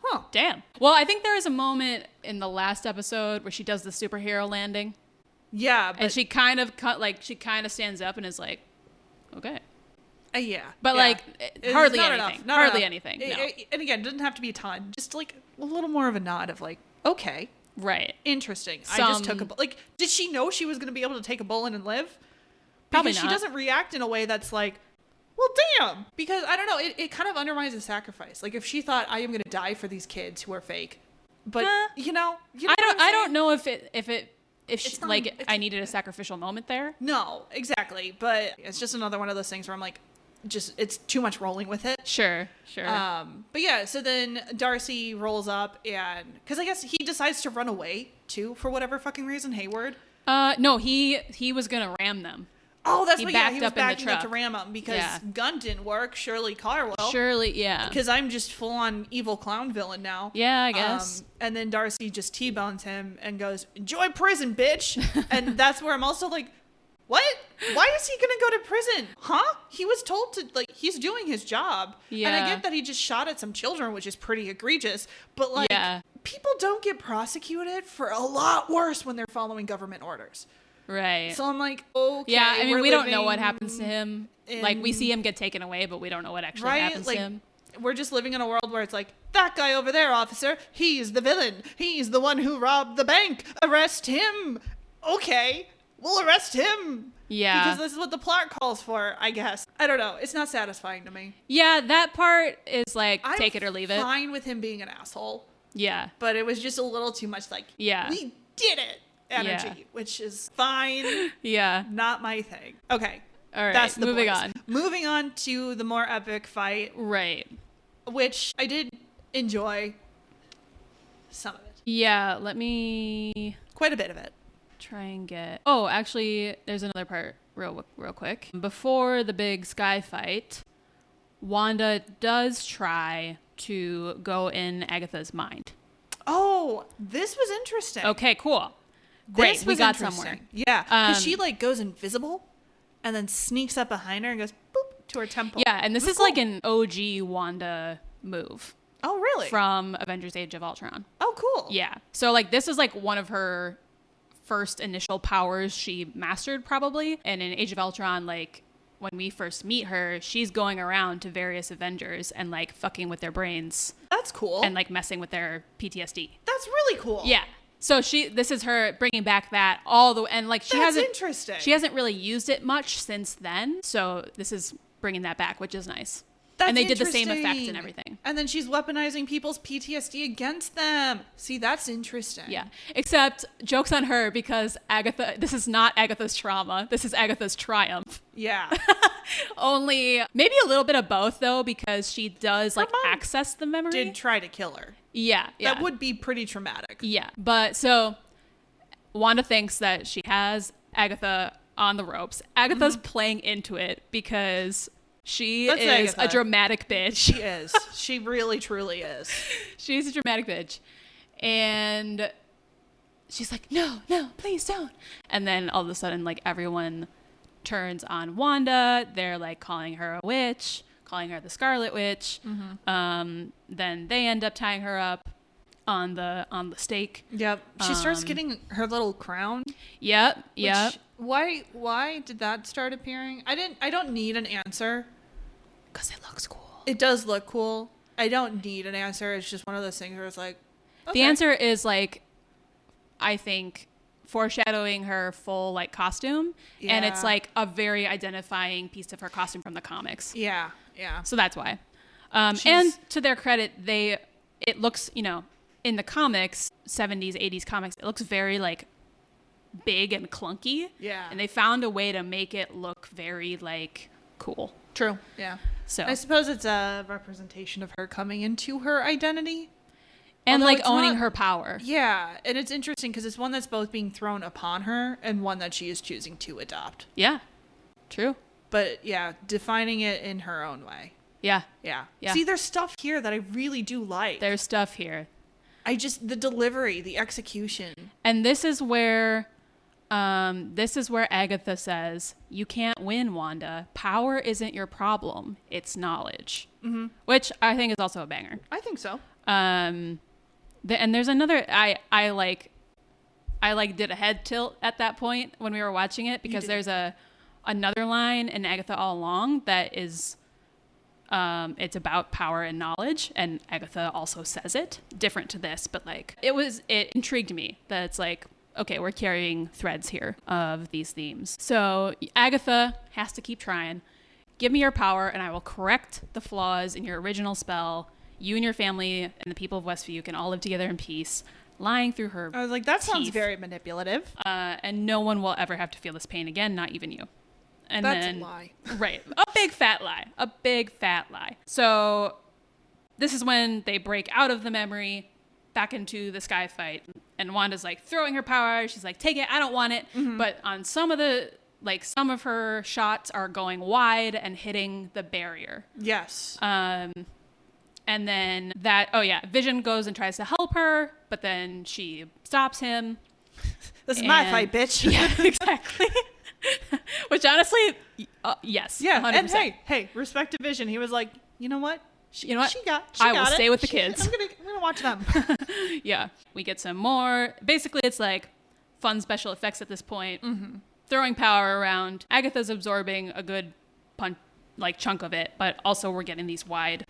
huh. Damn. Well, I think there is a moment in the last episode where she does the superhero landing. Yeah. And she kind of stands up and is like, okay. Yeah. But like hardly anything. Hardly anything. No. And again, it doesn't have to be a ton. Just like a little more of a nod of like, okay. Right. Interesting. I just took a bullet. Like, did she know she was going to be able to take a bullet and live? Probably because not. She doesn't react in a way that's like, well, damn. Because I don't know. It kind of undermines the sacrifice. Like if she thought I am going to die for these kids who are fake, but you know I don't know if she, not, like I needed a sacrificial moment there. No, exactly. But it's just another one of those things where I'm like, it's too much rolling with it. Sure. But yeah, so then Darcy rolls up and because I guess he decides to run away too for whatever fucking reason. Hayward. No, he was gonna ram them. Oh, that's what. Yeah, he was up in the backing truck up to ram them because gun didn't work. Shirley Carwell. Yeah. Because I'm just full on evil clown villain now. Yeah, I guess. And then Darcy just T-bones him and goes, "Enjoy prison, bitch." And that's where I'm also like, what? Why is he gonna go to prison? Huh? He was told to, like, he's doing his job. Yeah. And I get that he just shot at some children, which is pretty egregious. But, like, people don't get prosecuted for a lot worse when they're following government orders. Right. So I'm like, okay. Yeah, I mean, we don't know what happens to him. Like, we see him get taken away, but we don't know what actually happens to him. We're just living in a world where it's like, that guy over there, officer, he's the villain. He's the one who robbed the bank. Arrest him. Okay. We'll arrest him. Yeah. Because this is what the plot calls for, I guess. I don't know. It's not satisfying to me. Yeah, that part is like, take it or leave it. I'm fine with him being an asshole. Yeah. But it was just a little too much like, we did it energy, which is fine. Yeah. Not my thing. Okay. All right. That's the moving boys. on. Moving on to the more epic fight. Right. Which I did enjoy some of it. Yeah, let me... Quite a bit of it. Try and get... Oh, actually, there's another part real quick. Before the big sky fight, Wanda does try to go in Agatha's mind. Oh, this was interesting. Okay, cool. Great, we got somewhere. Yeah, because she like goes invisible and then sneaks up behind her and goes boop to her temple. Yeah, and this is like an OG Wanda move. Oh, really? From Avengers Age of Ultron. Oh, cool. Yeah. So like this is like one of her first initial powers she mastered probably. And in Age of Ultron, like when we first meet her, she's going around to various Avengers and like fucking with their brains. That's cool. And like messing with their PTSD. That's really cool. Yeah. So this is her bringing back that all the, and like That's interesting. She hasn't really used it much since then. So this is bringing that back, which is nice. That's and they did the same effect and everything. And then she's weaponizing people's PTSD against them. See, that's interesting. Yeah. Except, joke's on her because this is not Agatha's trauma. This is Agatha's triumph. Yeah. Only, maybe a little bit of both though, because she does like access the memory. Did try to kill her. Yeah. That would be pretty traumatic. Yeah. But so, Wanda thinks that she has Agatha on the ropes. Agatha's playing into it because... She is Agatha. A dramatic bitch. She is. She really, truly is. She's a dramatic bitch. And she's like, no, please don't. And then all of a sudden, like, everyone turns on Wanda. They're, like, calling her a witch, calling her the Scarlet Witch. Mm-hmm. Then they end up tying her up on the stake. Yep. She starts getting her little crown. Yep. Why did that start appearing? I don't need an answer. Because it looks cool. It does look cool. I don't need an answer. It's just one of those things where it's like, okay. The answer is like, I think, foreshadowing her full like costume. Yeah. And it's like a very identifying piece of her costume from the comics. Yeah. So that's why. And to their credit, it looks, in the comics, 70s, 80s comics, it looks very like big and clunky. Yeah. And they found a way to make it look very like cool. True. Yeah. So I suppose it's a representation of her coming into her identity. And like owning her power. Yeah. And it's interesting because it's one that's both being thrown upon her and one that she is choosing to adopt. Yeah. True. But yeah, defining it in her own way. Yeah. Yeah. Yeah. See, there's stuff here that I really do like. There's stuff here. The delivery, the execution. And this is where Agatha says, you can't win, Wanda. Power isn't your problem. It's knowledge. Mm-hmm. Which I think is also a banger. I think so. And there's another, I did a head tilt at that point when we were watching it, because there's another line in Agatha All Along that is, it's about power and knowledge, and Agatha also says it, different to this, but like it intrigued me that it's like, okay, we're carrying threads here of these themes. So Agatha has to keep trying. Give me your power and I will correct the flaws in your original spell. You and your family and the people of Westview can all live together in peace. Lying through her I was like, that sounds teeth. very manipulative. And no one will ever have to feel this pain again, not even you. And That's then, a lie. Right. A big fat lie. A big fat lie. So this is when they break out of the memory, back into the sky fight. And Wanda's like throwing her power. She's like, take it. I don't want it. Mm-hmm. But on some of her shots are going wide and hitting the barrier. Yes. And then Vision goes and tries to help her, but then she stops him. This is my fight, bitch. Yeah, exactly. Which honestly, yes. Yeah. 100%. And hey, respect to Vision. He was like, you know what? She got I will it. stay with the kids. I'm gonna watch them. Yeah. We get some more. Basically, it's like fun special effects at this point. Mm-hmm. Throwing power around. Agatha's absorbing a good chunk of it, but also we're getting these wide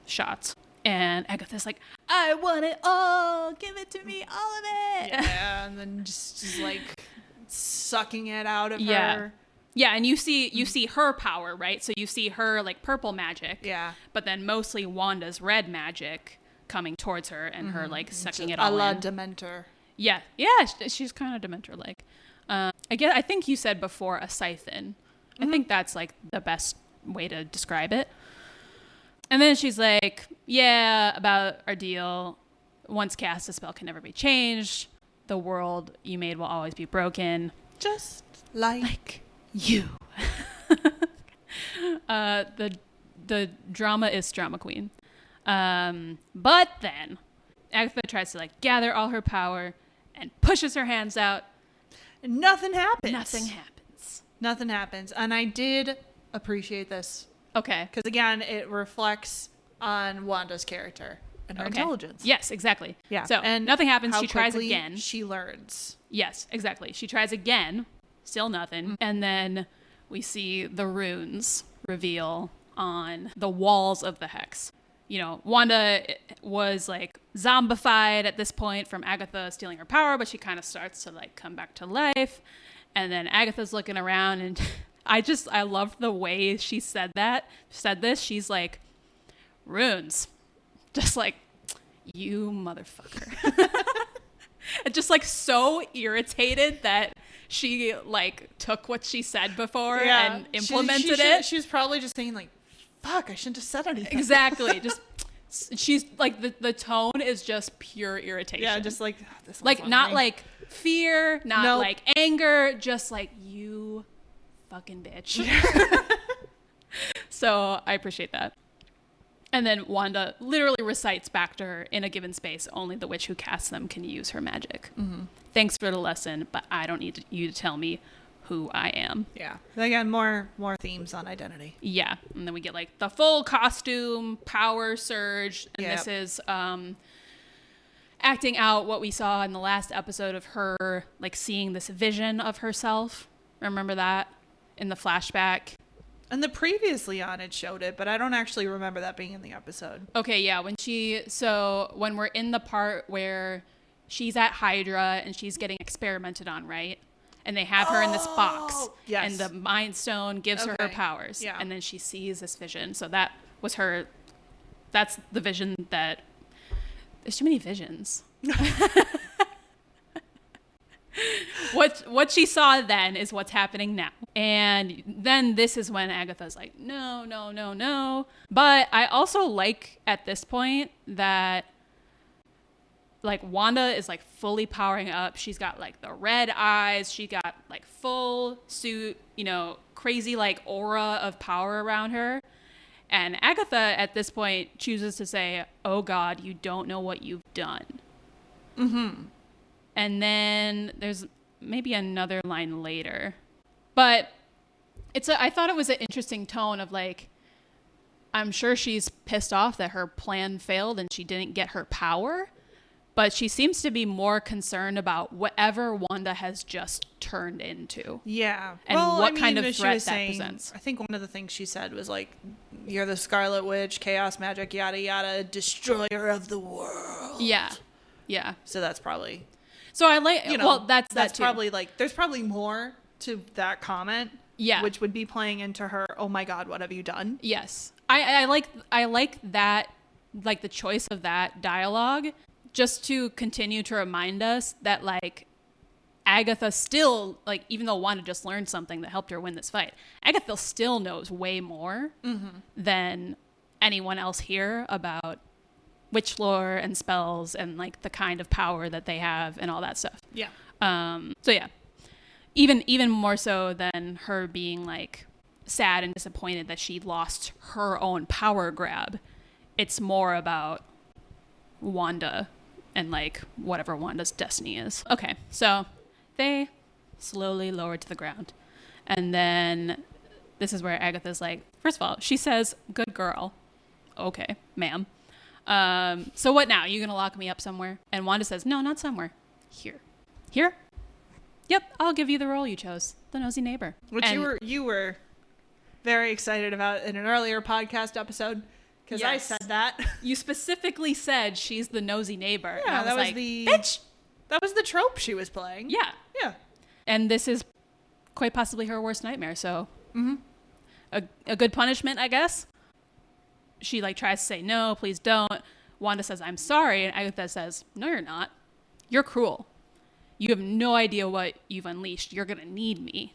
shots. And Agatha's like, I want it all. Give it to me, all of it. Yeah, and then just like sucking it out of her. Yeah, and you see her power, right? So you see her like purple magic. Yeah. But then mostly Wanda's red magic coming towards her and her like sucking it all a la in. Dementor. Yeah, she's kind of Dementor-like. I think you said before a siphon. Mm-hmm. I think that's like the best way to describe it. And then she's like, yeah, about our deal. Once cast, a spell can never be changed. The world you made will always be broken. Just like you. The drama is drama queen. But then Agatha tries to like gather all her power and pushes her hands out. And nothing happens. Nothing happens. And I did appreciate this. Okay. Because again, it reflects on Wanda's character and her intelligence. Yes, exactly. Yeah. So and nothing happens. How she tries quickly again. She learns. Yes, exactly. She tries again. Still nothing. Mm-hmm. And then we see the runes reveal on the walls of the hex. You know, Wanda was like zombified at this point from Agatha stealing her power, but she kind of starts to like come back to life. And then Agatha's looking around, and I loved the way she said this. She's like, runes. Just like, you motherfucker. And just like so irritated that she like took what she said before and implemented it. She was probably just saying like, fuck, I shouldn't have said anything. Exactly. Just she's like the tone is just pure irritation. Yeah, just like this like not like fear, not like anger, just like you fucking bitch. So I appreciate that. And then Wanda literally recites back to her, in a given space, only the witch who casts them can use her magic. Mm-hmm. Thanks for the lesson, but I don't need you to tell me who I am. Yeah. Again, more themes on identity. Yeah. And then we get like the full costume, power surge. And this is acting out what we saw in the last episode of her like seeing this vision of herself. Remember that in the flashback? And the previously on it showed it, but I don't actually remember that being in the episode. Okay, yeah. When we're in the part where she's at Hydra and she's getting experimented on, right? And they have her in this box. Yes. And the Mind Stone gives her her powers. Yeah. And then she sees this vision. So that was her. That's the vision that. There's too many visions. What she saw then is what's happening now. And then this is when Agatha's like, no. But I also like at this point that like Wanda is like fully powering up. She's got like the red eyes. She got like full suit, crazy like aura of power around her. And Agatha at this point chooses to say, "Oh God, you don't know what you've done." Mm-hmm. And then there's maybe another line later, but I thought it was an interesting tone of like, I'm sure she's pissed off that her plan failed and she didn't get her power, but she seems to be more concerned about whatever Wanda has just turned into. Yeah. And what kind of threat that presents. I think one of the things she said was like, you're the Scarlet Witch, chaos magic, yada, yada, destroyer of the world. Yeah. Yeah. So that's probably... So I like, well, that's too. Probably like, there's probably more to that comment. Yeah. Which would be playing into her, oh my God, what have you done? Yes. I like that, like the choice of that dialogue, just to continue to remind us that like Agatha still, like, even though Wanda just learned something that helped her win this fight, Agatha still knows way more than anyone else here about witch lore and spells and like the kind of power that they have and all that stuff. Yeah. So yeah, even more so than her being like sad and disappointed that she lost her own power grab, it's more about Wanda and like whatever Wanda's destiny is. Okay, so they slowly lower to the ground, and then this is where Agatha's like, first of all, she says, "Good girl." Okay, ma'am. So what now? You gonna lock me up somewhere? And Wanda says, "No, not somewhere. Here." Here? Yep, I'll give you the role you chose, the nosy neighbor. Which you were very excited about in an earlier podcast episode, because yes. I said that. You specifically said she's the nosy neighbor. Yeah, and I was was like, the bitch. That was the trope she was playing. Yeah. Yeah. And this is quite possibly her worst nightmare, so a good punishment, I guess. She like tries to say, "No, please don't." Wanda says, "I'm sorry." And Agatha says, "No, you're not. You're cruel. You have no idea what you've unleashed. You're going to need me."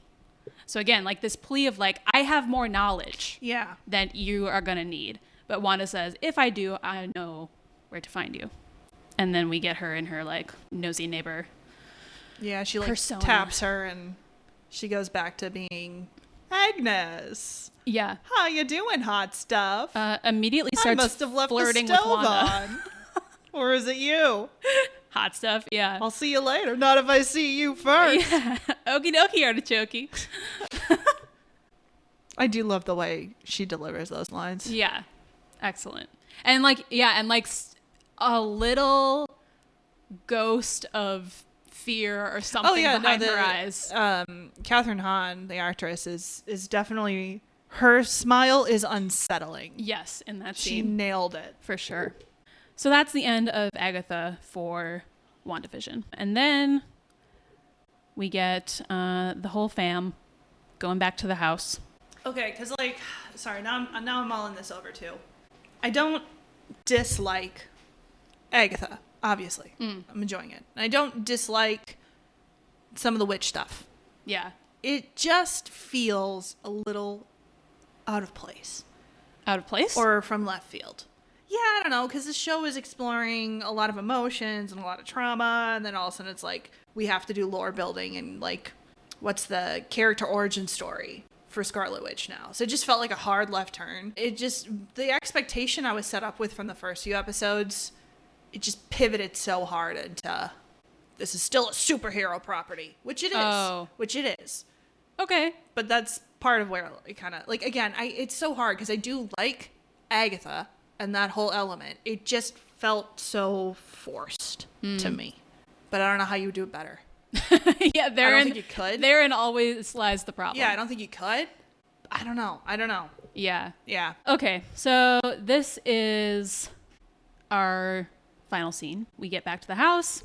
So again, like this plea of like, I have more knowledge than you are going to need. But Wanda says, if I do, I know where to find you. And then we get her in her like nosy neighbor. Yeah, she like persona. Taps her and she goes back to being Agnes. Yeah. How you doing, hot stuff? Immediately starts I must have left flirting the with stove Wanda. on. Or is it you? Hot stuff, yeah. I'll see you later. Not if I see you first. Yeah. Okie dokie, artichoke. I do love the way she delivers those lines. Yeah. Excellent. And like, yeah, and like a little ghost of fear or something behind her eyes. Catherine Hahn, the actress, is definitely, her smile is unsettling. Yes, in that scene. She nailed it. For sure. So that's the end of Agatha for WandaVision. And then we get the whole fam going back to the house. Okay, because like, sorry, now I'm mulling this over too. I don't dislike Agatha, obviously. I'm enjoying it. I don't dislike some of the witch stuff. Yeah. It just feels a little out of place. Out of place? Or from left field. Yeah, I don't know, because the show is exploring a lot of emotions and a lot of trauma, and then all of a sudden it's like, we have to do lore building and like, what's the character origin story for Scarlet Witch now? So it just felt like a hard left turn. It just, the expectation I was set up with from the first few episodes, it just pivoted so hard into, this is still a superhero property, which it is. Oh. Which it is. Okay. But that's part of where it kind of, like, again, it's so hard because I do like Agatha and that whole element. It just felt so forced to me. But I don't know how you would do it better. Yeah, I don't think you could. Therein always lies the problem. Yeah, I don't think you could. I don't know. Yeah. Yeah. Okay, so this is our final scene. We get back to the house.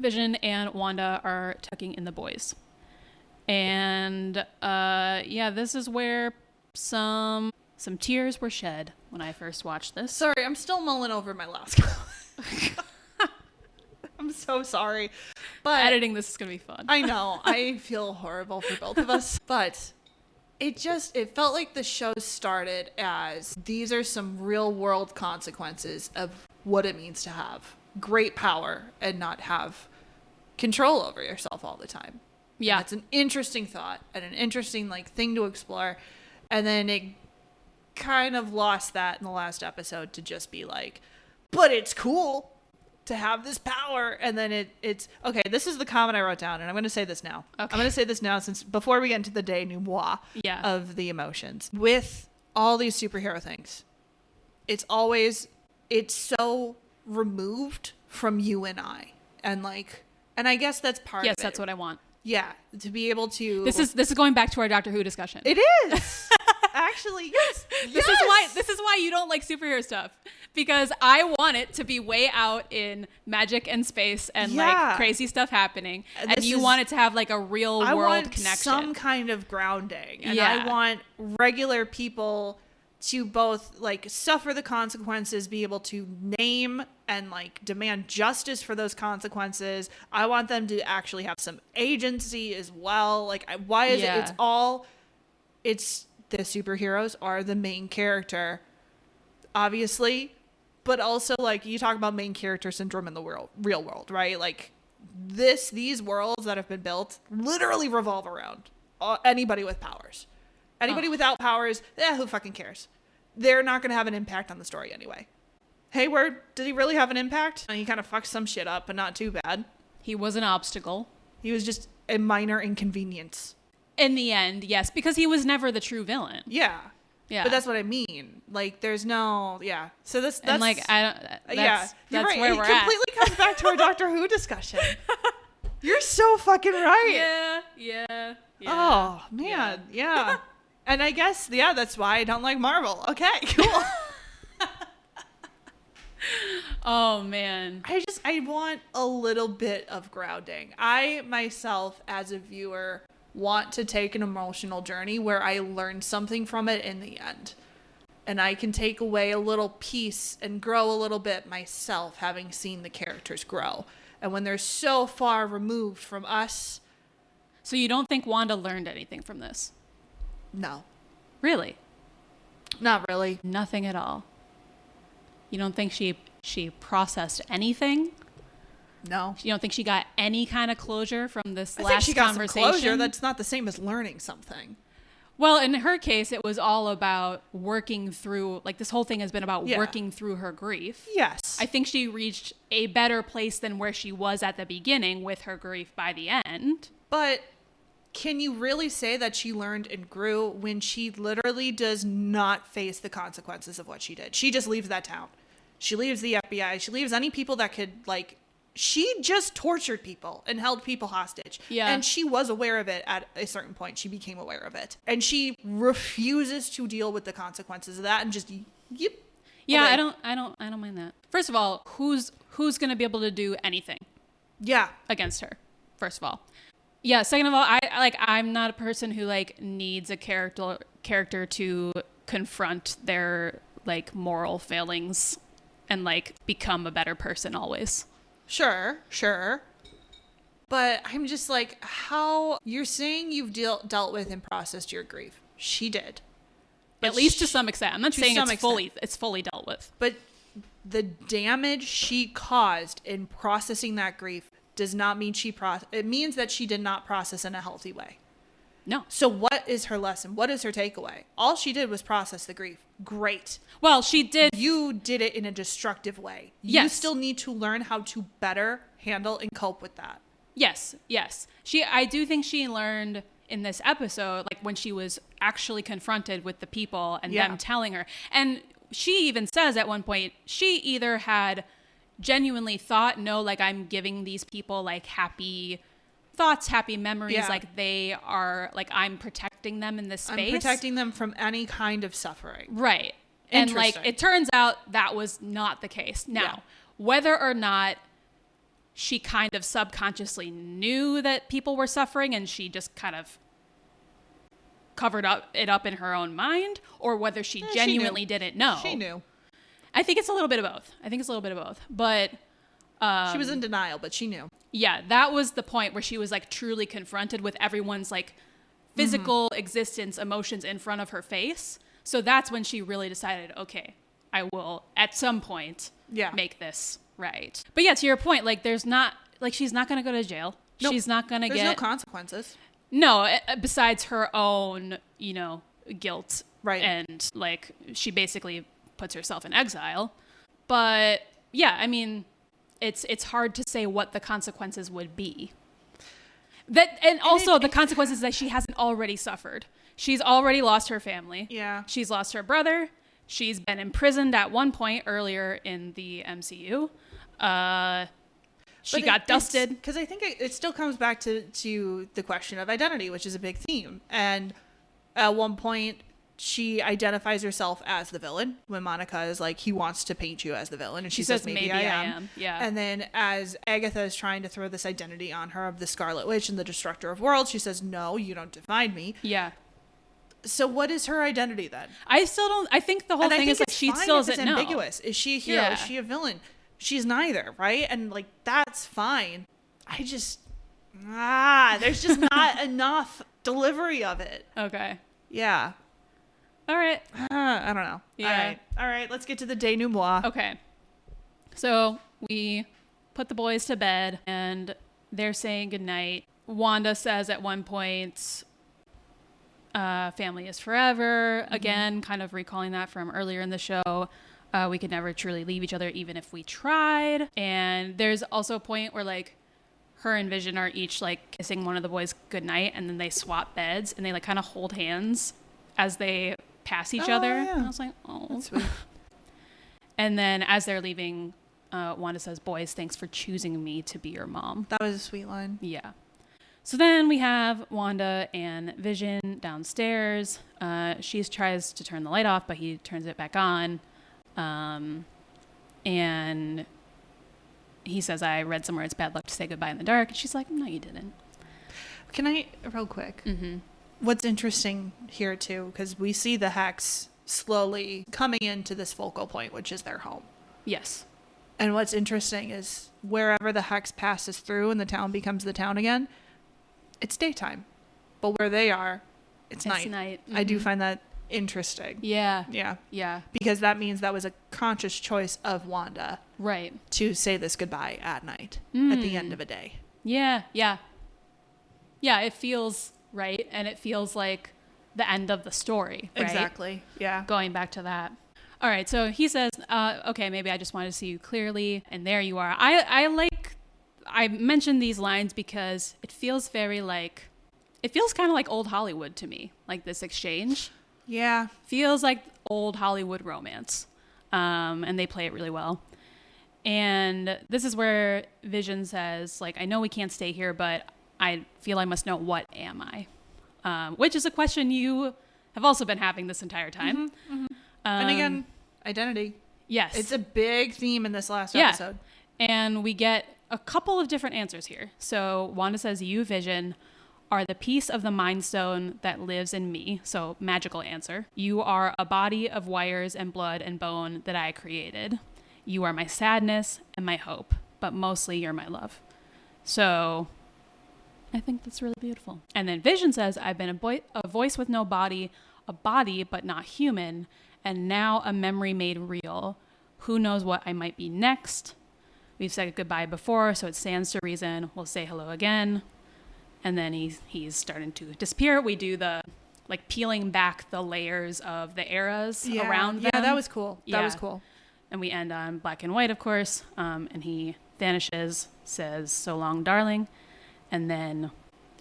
Vision and Wanda are tucking in the boys. And yeah, this is where some tears were shed when I first watched this. Sorry, I'm still mulling over my last I'm so sorry. But editing this is going to be fun. I know. I feel horrible for both of us. But it felt like the show started as, these are some real world consequences of what it means to have great power and not have control over yourself all the time. Yeah. It's an interesting thought and an interesting like thing to explore. And then it kind of lost that in the last episode to just be like, but it's cool to have this power. And then it's okay. This is the comment I wrote down, and I'm going to say this now. Okay. I'm going to say this now since before we get into the denouement of the emotions with all these superhero things, it's so removed from you and I, and I guess that's part of it. Yes, that's what I want. Yeah, to be able to. This is going back to our Doctor Who discussion. It is. Actually, yes. This is why you don't like superhero stuff, because I want it to be way out in magic and space and like crazy stuff happening, and you want it to have like a real world connection. Some kind of grounding, and I want regular people to both like suffer the consequences, be able to name and like demand justice for those consequences. I want them to actually have some agency as well. Like, why is it? It's the superheroes are the main character, obviously, but also like you talk about main character syndrome in the real world, right? Like these worlds that have been built literally revolve around anybody with powers. Anybody without powers, who fucking cares? They're not going to have an impact on the story anyway. Hayward, did he really have an impact? He kind of fucked some shit up, but not too bad. He was an obstacle. He was just a minor inconvenience. In the end, yes, because he was never the true villain. Yeah. Yeah. But that's what I mean. Like, there's no, So that's and like, I don't, that's right. where we're at. It completely comes back to our Doctor Who discussion. You're so fucking right. Yeah. Oh, man. Yeah. And I guess, that's why I don't like Marvel. Okay, cool. Oh, man. I want a little bit of grounding. I, myself, as a viewer, want to take an emotional journey where I learn something from it in the end. And I can take away a little piece and grow a little bit myself, having seen the characters grow. And when they're so far removed from us. So you don't think Wanda learned anything from this? No. Really? Not really. Nothing at all. You don't think she processed anything? No. You don't think she got any kind of closure from this last conversation? I think she got some closure. That's not the same as learning something. Well, in her case, it was all about working through, like this whole thing has been about working through her grief. Yes. I think she reached a better place than where she was at the beginning with her grief by the end. But can you really say that she learned and grew when she literally does not face the consequences of what she did? She just leaves that town. She leaves the FBI. She leaves any people that could, like, she just tortured people and held people hostage. Yeah. And she was aware of it at a certain point. She became aware of it. And she refuses to deal with the consequences of that and just, Yeah, away. I don't mind that. First of all, who's going to be able to do anything? Yeah. Against her, first of all. Yeah, second of all, I'm not a person who like needs a character to confront their like moral failings and like become a better person always. Sure. But I'm just like, how you're saying you've dealt with and processed your grief. She did. At least to some extent. I'm not saying it's fully dealt with. But the damage she caused in processing that grief does not mean it means that she did not process in a healthy way. No. So what is her lesson? What is her takeaway? All she did was process the grief. Great. Well, she did. You did it in a destructive way. Yes. You still need to learn how to better handle and cope with that. Yes. I do think she learned in this episode, like when she was actually confronted with the people and them telling her. And she even says at one point, she either had genuinely thought, no, like I'm giving these people like happy thoughts, happy memories, like they are, like I'm protecting them in this space. I'm protecting them from any kind of suffering. Right. And like it turns out that was not the case. Now, whether or not she kind of subconsciously knew that people were suffering and she just kind of covered it up in her own mind, or whether she genuinely didn't know. She knew. I think it's a little bit of both. But she was in denial, but she knew. Yeah, that was the point where she was like truly confronted with everyone's like physical existence, emotions in front of her face. So that's when she really decided, okay, I will at some point make this right. But yeah, to your point, like there's not, like she's not going to go to jail. Nope. She's not going to There's get... no consequences. No, besides her own, guilt. Right. And, like, she basically puts herself in exile. But, yeah, I mean, it's hard to say what the consequences would be. And also the consequences that she hasn't already suffered. She's already lost her family. Yeah. She's lost her brother. She's been imprisoned at one point earlier in the MCU. She got dusted. Because I think it still comes back to the question of identity, which is a big theme. And at one point, she identifies herself as the villain when Monica is like, he wants to paint you as the villain. And she says, maybe I am. Yeah. And then as Agatha is trying to throw this identity on her of the Scarlet Witch and the Destructor of Worlds, she says, no, you don't define me. Yeah. So what is her identity then? I think the whole thing is like she still doesn't know. It's ambiguous. Is she a hero? Yeah. Is she a villain? She's neither, right? And like, that's fine. I just, there's just not enough delivery of it. Okay. Yeah. All right. I don't know. Yeah. All right. Let's get to the denouement. Okay. So we put the boys to bed and they're saying goodnight. Wanda says at one point, family is forever. Mm-hmm. Again, kind of recalling that from earlier in the show. We could never truly leave each other even if we tried. And there's also a point where like her and Vision are each like kissing one of the boys goodnight and then they swap beds and they like kind of hold hands as they pass each other. Yeah. And I was like, oh. That's sweet. And then as they're leaving, Wanda says, boys, thanks for choosing me to be your mom. That was a sweet line. Yeah. So then we have Wanda and Vision downstairs. She tries to turn the light off, but he turns it back on. And he says, I read somewhere it's bad luck to say goodbye in the dark. And she's like, no, you didn't. Can I, real quick? Mm-hmm. What's interesting here, too, because we see the Hex slowly coming into this focal point, which is their home. Yes. And what's interesting is wherever the Hex passes through and the town becomes the town again, it's daytime. But where they are, it's night. Mm-hmm. I do find that interesting. Yeah. Yeah. Yeah. Because that means that was a conscious choice of Wanda. Right. To say this goodbye at night, at the end of a day. Yeah. Yeah. Yeah, it feels right. And it feels like the end of the story. Right? Exactly. Yeah. Going back to that. All right. So he says, okay, maybe I just wanted to see you clearly. And there you are. I mentioned these lines because it feels very like, it feels kind of like old Hollywood to me, like this exchange. Yeah. Feels like old Hollywood romance. And they play it really well. And this is where Vision says, like, I know we can't stay here, but I feel I must know, what am I? Which is a question you have also been having this entire time. Mm-hmm, mm-hmm. And again, identity. Yes. It's a big theme in this last episode. And we get a couple of different answers here. So Wanda says, you, Vision, are the piece of the Mind Stone that lives in me. So magical answer. You are a body of wires and blood and bone that I created. You are my sadness and my hope, but mostly you're my love. So I think that's really beautiful. And then Vision says, I've been a voice with no body, a body but not human, and now a memory made real. Who knows what I might be next? We've said goodbye before, so it stands to reason we'll say hello again. And then he's starting to disappear. We do the, like, peeling back the layers of the eras around them. Yeah, that was cool. Yeah. That was cool. And we end on black and white, of course. And he vanishes, says, so long, darling. And then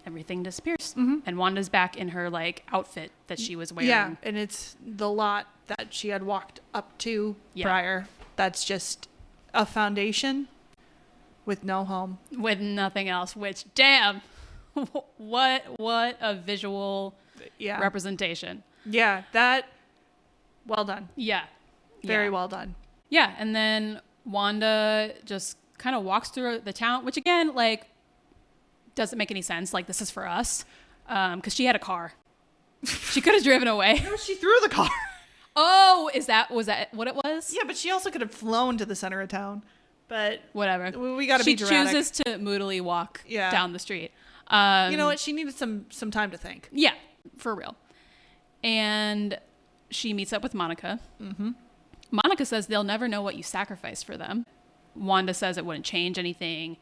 everything disappears. Mm-hmm. And Wanda's back in her, like, outfit that she was wearing. Yeah, and it's the lot that she had walked up to prior. That's just a foundation with no home. With nothing else, which, damn, what a visual representation. Yeah, that, well done. Yeah. Very well done. Yeah, and then Wanda just kind of walks through the town, which again, like, doesn't make any sense. Like, this is for us, because she had a car. She could have driven away. No, she threw the car. Oh, was that what it was? Yeah, but she also could have flown to the center of town. But whatever. We got to be dramatic. She chooses to moodily walk down the street. You know what? She needed some time to think. Yeah, for real. And she meets up with Monica. Mm-hmm. Monica says they'll never know what you sacrificed for them. Wanda says it wouldn't change anything.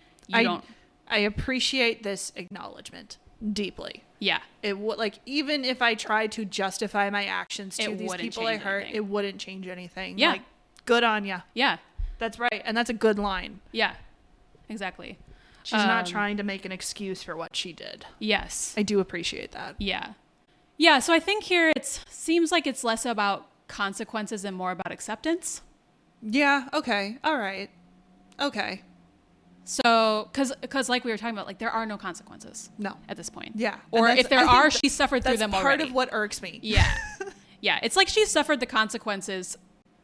I appreciate this acknowledgement deeply. Yeah. It would, like, even if I tried to justify my actions to these people I hurt, it wouldn't change anything. Yeah. Like, good on ya. Yeah. That's right. And that's a good line. Yeah. Exactly. She's not trying to make an excuse for what she did. Yes. I do appreciate that. Yeah. Yeah. So I think here it seems like it's less about consequences and more about acceptance. Yeah. Okay. All right. Okay. So, because like we were talking about, like, there are no consequences. No. At this point. Yeah. Or if there are, she suffered through them already. That's part of what irks me. Yeah. Yeah. It's like she suffered the consequences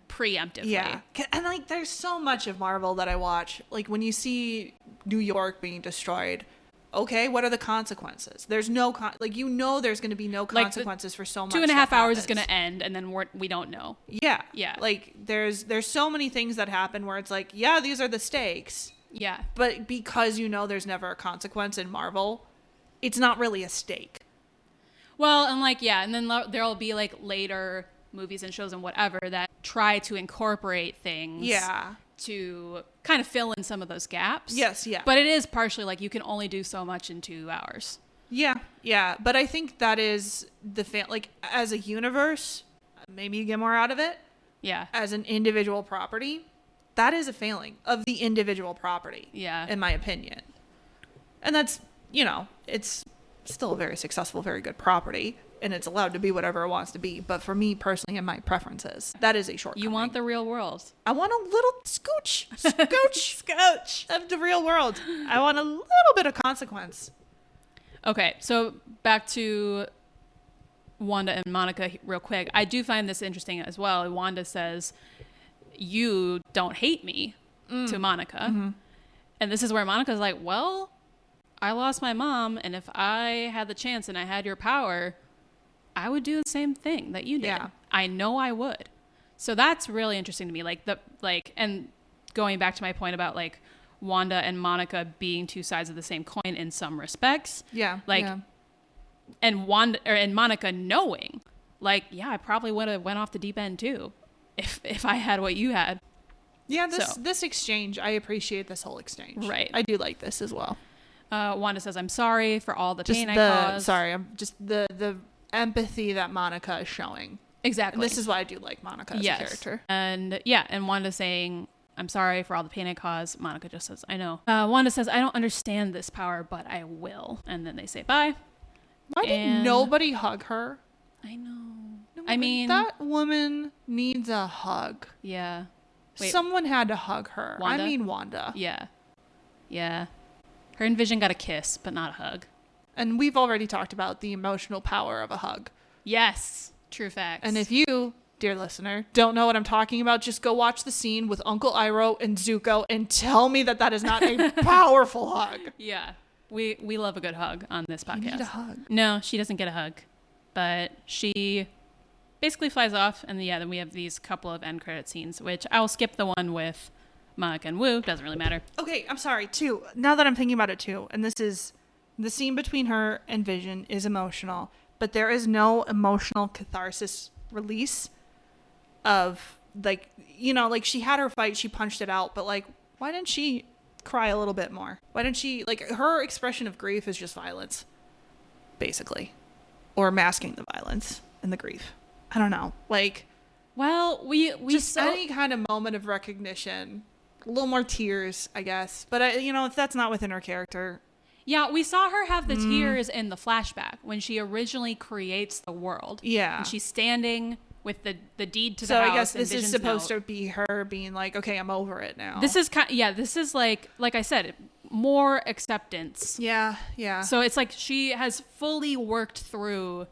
preemptively. Yeah. And, like, there's so much of Marvel that I watch. Like, when you see New York being destroyed, okay, what are the consequences? There's no, there's going to be no consequences for so much. 2.5 hours is going to end, and then we don't know. Yeah. Yeah. Like, there's so many things that happen where it's like, yeah, these are the stakes. Yeah. But because there's never a consequence in Marvel, it's not really a stake. Well, and like, yeah, and then there'll be like later movies and shows and whatever that try to incorporate things. Yeah. To kind of fill in some of those gaps. Yes, yeah. But it is partially like you can only do so much in 2 hours. Yeah, yeah. But I think that is like, as a universe, maybe you get more out of it. Yeah. As an individual property, that is a failing of the individual property. Yeah. In my opinion. And that's, it's still a very successful, very good property. And it's allowed to be whatever it wants to be. But for me personally and my preferences, that is a shortcoming. You want the real world. I want a little scooch of the real world. I want a little bit of consequence. Okay, so back to Wanda and Monica real quick. I do find this interesting as well. Wanda says, "You don't hate me," to Monica. Mm-hmm. And this is where Monica's like, well, I lost my mom, and if I had the chance and I had your power, I would do the same thing that you did. Yeah. I know I would. So that's really interesting to me. And going back to my point about like Wanda and Monica being two sides of the same coin in some respects. Yeah. And Monica knowing, like, yeah, I probably would have went off the deep end too, if I had what you had. Yeah. This exchange, I appreciate this whole exchange. Right. I do like this as well. Wanda says, "I'm sorry for all the pain I caused." Sorry, I'm just the empathy that Monica is showing. Exactly. And this is why I do like Monica as a character. And Wanda saying, "I'm sorry for all the pain I caused." Monica just says, "I know." Wanda says, "I don't understand this power, but I will." And then they say bye. Why did nobody hug her? I know. I mean, that woman needs a hug. Yeah. Wait, someone had to hug her. Wanda? I mean, Wanda. Yeah. Yeah. Her and Vision got a kiss, but not a hug. And we've already talked about the emotional power of a hug. Yes. True facts. And if you, dear listener, don't know what I'm talking about, just go watch the scene with Uncle Iroh and Zuko and tell me that is not a powerful hug. Yeah. We love a good hug on this podcast. You need a hug. No, she doesn't get a hug. But she basically flies off. And then we have these couple of end credit scenes, which I'll skip the one with Monica and Wu. Doesn't really matter. Okay, I'm sorry, too. Now that I'm thinking about it, too, and this is... The scene between her and Vision is emotional, but there is no emotional catharsis release of, like, she had her fight, she punched it out, but, like, why didn't she cry a little bit more? Why didn't she, like, her expression of grief is just violence, basically. Or masking the violence and the grief. I don't know. Like, well, we just any kind of moment of recognition, a little more tears, I guess. But, if that's not within her character... Yeah, we saw her have the tears in the flashback when she originally creates the world. Yeah. And she's standing with the deed to the house. So I guess this is supposed to be her being like, okay, I'm over it now. This is this is like I said, more acceptance. Yeah, yeah. So it's like she has fully worked through,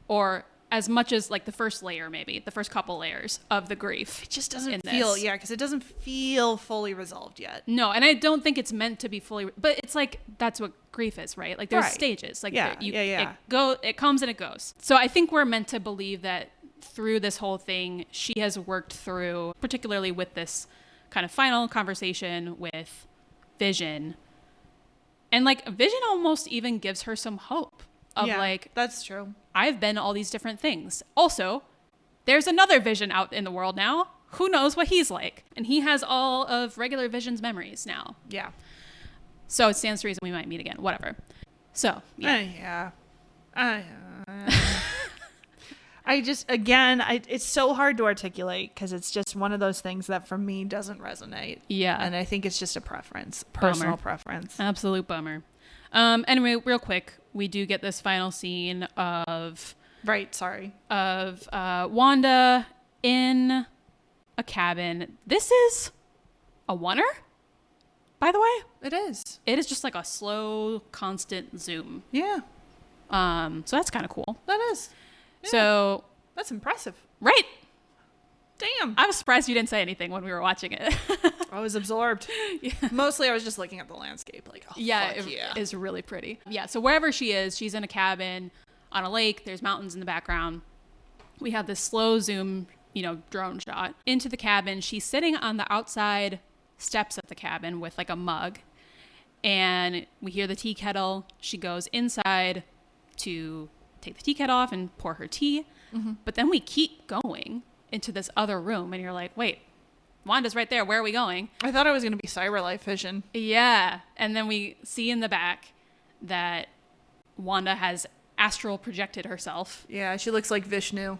or as much as like the first layer, maybe the first couple layers of the grief. It just doesn't feel, because it doesn't feel fully resolved yet. No, and I don't think it's meant to be fully, but it's like, that's what grief is, right? Like there's stages. Like it comes and it goes. So I think we're meant to believe that through this whole thing, she has worked through, particularly with this kind of final conversation with Vision. And like Vision almost even gives her some hope. That's true. I've been all these different things. Also, there's another Vision out in the world now. Who knows what he's like? And he has all of regular Vision's memories now. Yeah. So it stands to reason we might meet again. Whatever. So, yeah. I just, again, it's so hard to articulate because it's just one of those things that for me doesn't resonate. Yeah. And I think it's just a preference, personal preference. Absolute bummer. Anyway, real quick, we do get this final scene of Wanda in a cabin. This is a oneer, by the way. It is. It is just like a slow, constant zoom. Yeah. So that's kind of cool. That is. Yeah. So that's impressive. Right. Damn. I was surprised you didn't say anything when we were watching it. I was absorbed. Yeah. Mostly I was just looking at the landscape like, oh, yeah, fuck yeah. It is really pretty. Yeah, so wherever she is, she's in a cabin on a lake. There's mountains in the background. We have this slow zoom, drone shot into the cabin. She's sitting on the outside steps of the cabin with like a mug. And we hear the tea kettle. She goes inside to take the tea kettle off and pour her tea. Mm-hmm. But then we keep going into this other room and you're like, wait, Wanda's right there. Where are we going? I thought it was going to be cyber life vision. Yeah. And then we see in the back that Wanda has astral projected herself. Yeah, she looks like Vishnu.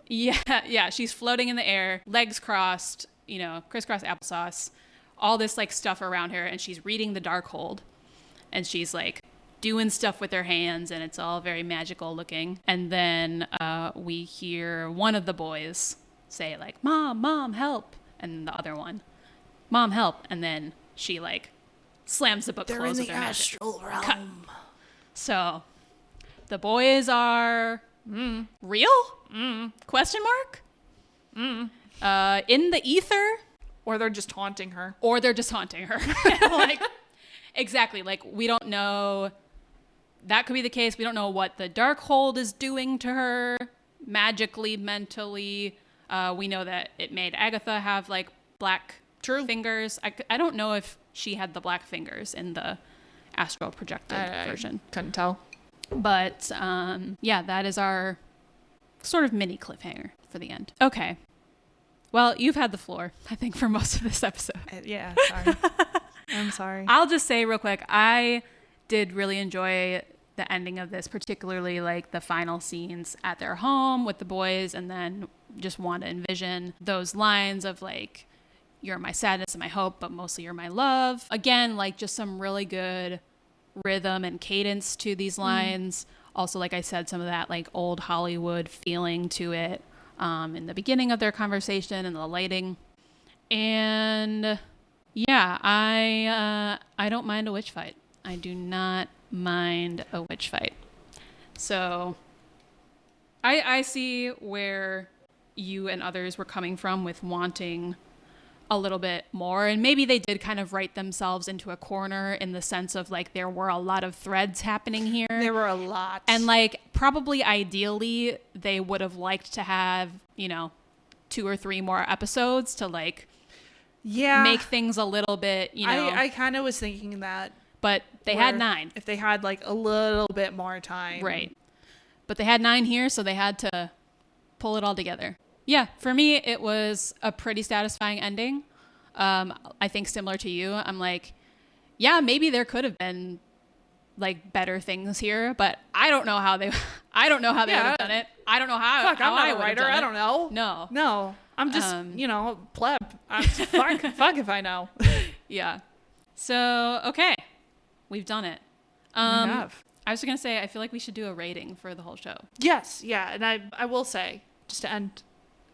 Yeah. She's floating in the air, legs crossed, crisscross applesauce, all this like stuff around her. And she's reading the Darkhold. And she's like doing stuff with her hands and it's all very magical looking. And then we hear one of the boys say like, Mom, help. And the other one, Mom, help. And then she like slams the book closed with her magic. They're in the astral realm. Cut. So the boys are real? Question mark? In the ether? Or they're just haunting her. Like, exactly. Like, we don't know. That could be the case. We don't know what the Darkhold is doing to her magically, mentally. We know that it made Agatha have like black fingers. I don't know if she had the black fingers in the astral projected version. Couldn't tell. But that is our sort of mini cliffhanger for the end. Okay. Well, you've had the floor, I think, for most of this episode. Yeah, sorry. I'm sorry. I'll just say real quick, I did really enjoy the ending of this, particularly like the final scenes at their home with the boys and then just Wanda and Vision. Those lines of like, you're my sadness and my hope, but mostly you're my love. Again, like just some really good rhythm and cadence to these lines. Also, like I said, some of that like old Hollywood feeling to it in the beginning of their conversation and the lighting. And yeah, I don't mind a witch fight. I do not mind a witch fight. So I see where you and others were coming from with wanting a little bit more, and maybe they did kind of write themselves into a corner in the sense of like there were a lot of threads happening here. There were a lot. And like probably ideally they would have liked to have 2 or 3 more episodes to like make things a little bit I kind of was thinking that, but they had 9. If they had like a little bit more time, right? But they had 9 here, so they had to pull it all together. Yeah, for me, it was a pretty satisfying ending. I think similar to you, I'm like, yeah, maybe there could have been like better things here, but I don't know how they would have done it. I don't know how. Fuck, I'm not a writer. I don't know. No, I'm just pleb. Fuck if I know. Yeah. So okay, we've done it. We have. I was gonna say I feel like we should do a rating for the whole show. Yes, yeah, and I will say just to end.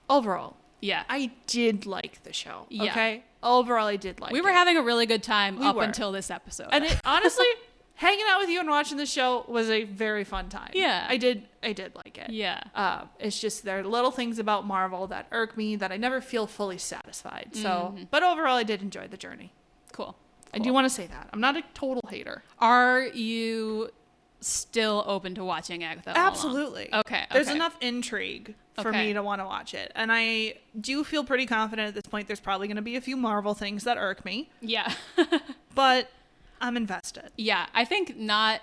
Overall, I did like the show. Yeah. Okay, overall, I did like it. We were having a really good time until this episode, and honestly, hanging out with you and watching the show was a very fun time. Yeah, I did like it. Yeah, it's just there are little things about Marvel that irk me that I never feel fully satisfied. So, but overall, I did enjoy the journey. Cool. I do want to say that I'm not a total hater. Are you still open to watching Agatha All Along? Absolutely. Okay. There's enough intrigue for me to want to watch it. And I do feel pretty confident at this point there's probably going to be a few Marvel things that irk me. Yeah. But I'm invested. Yeah, I think not.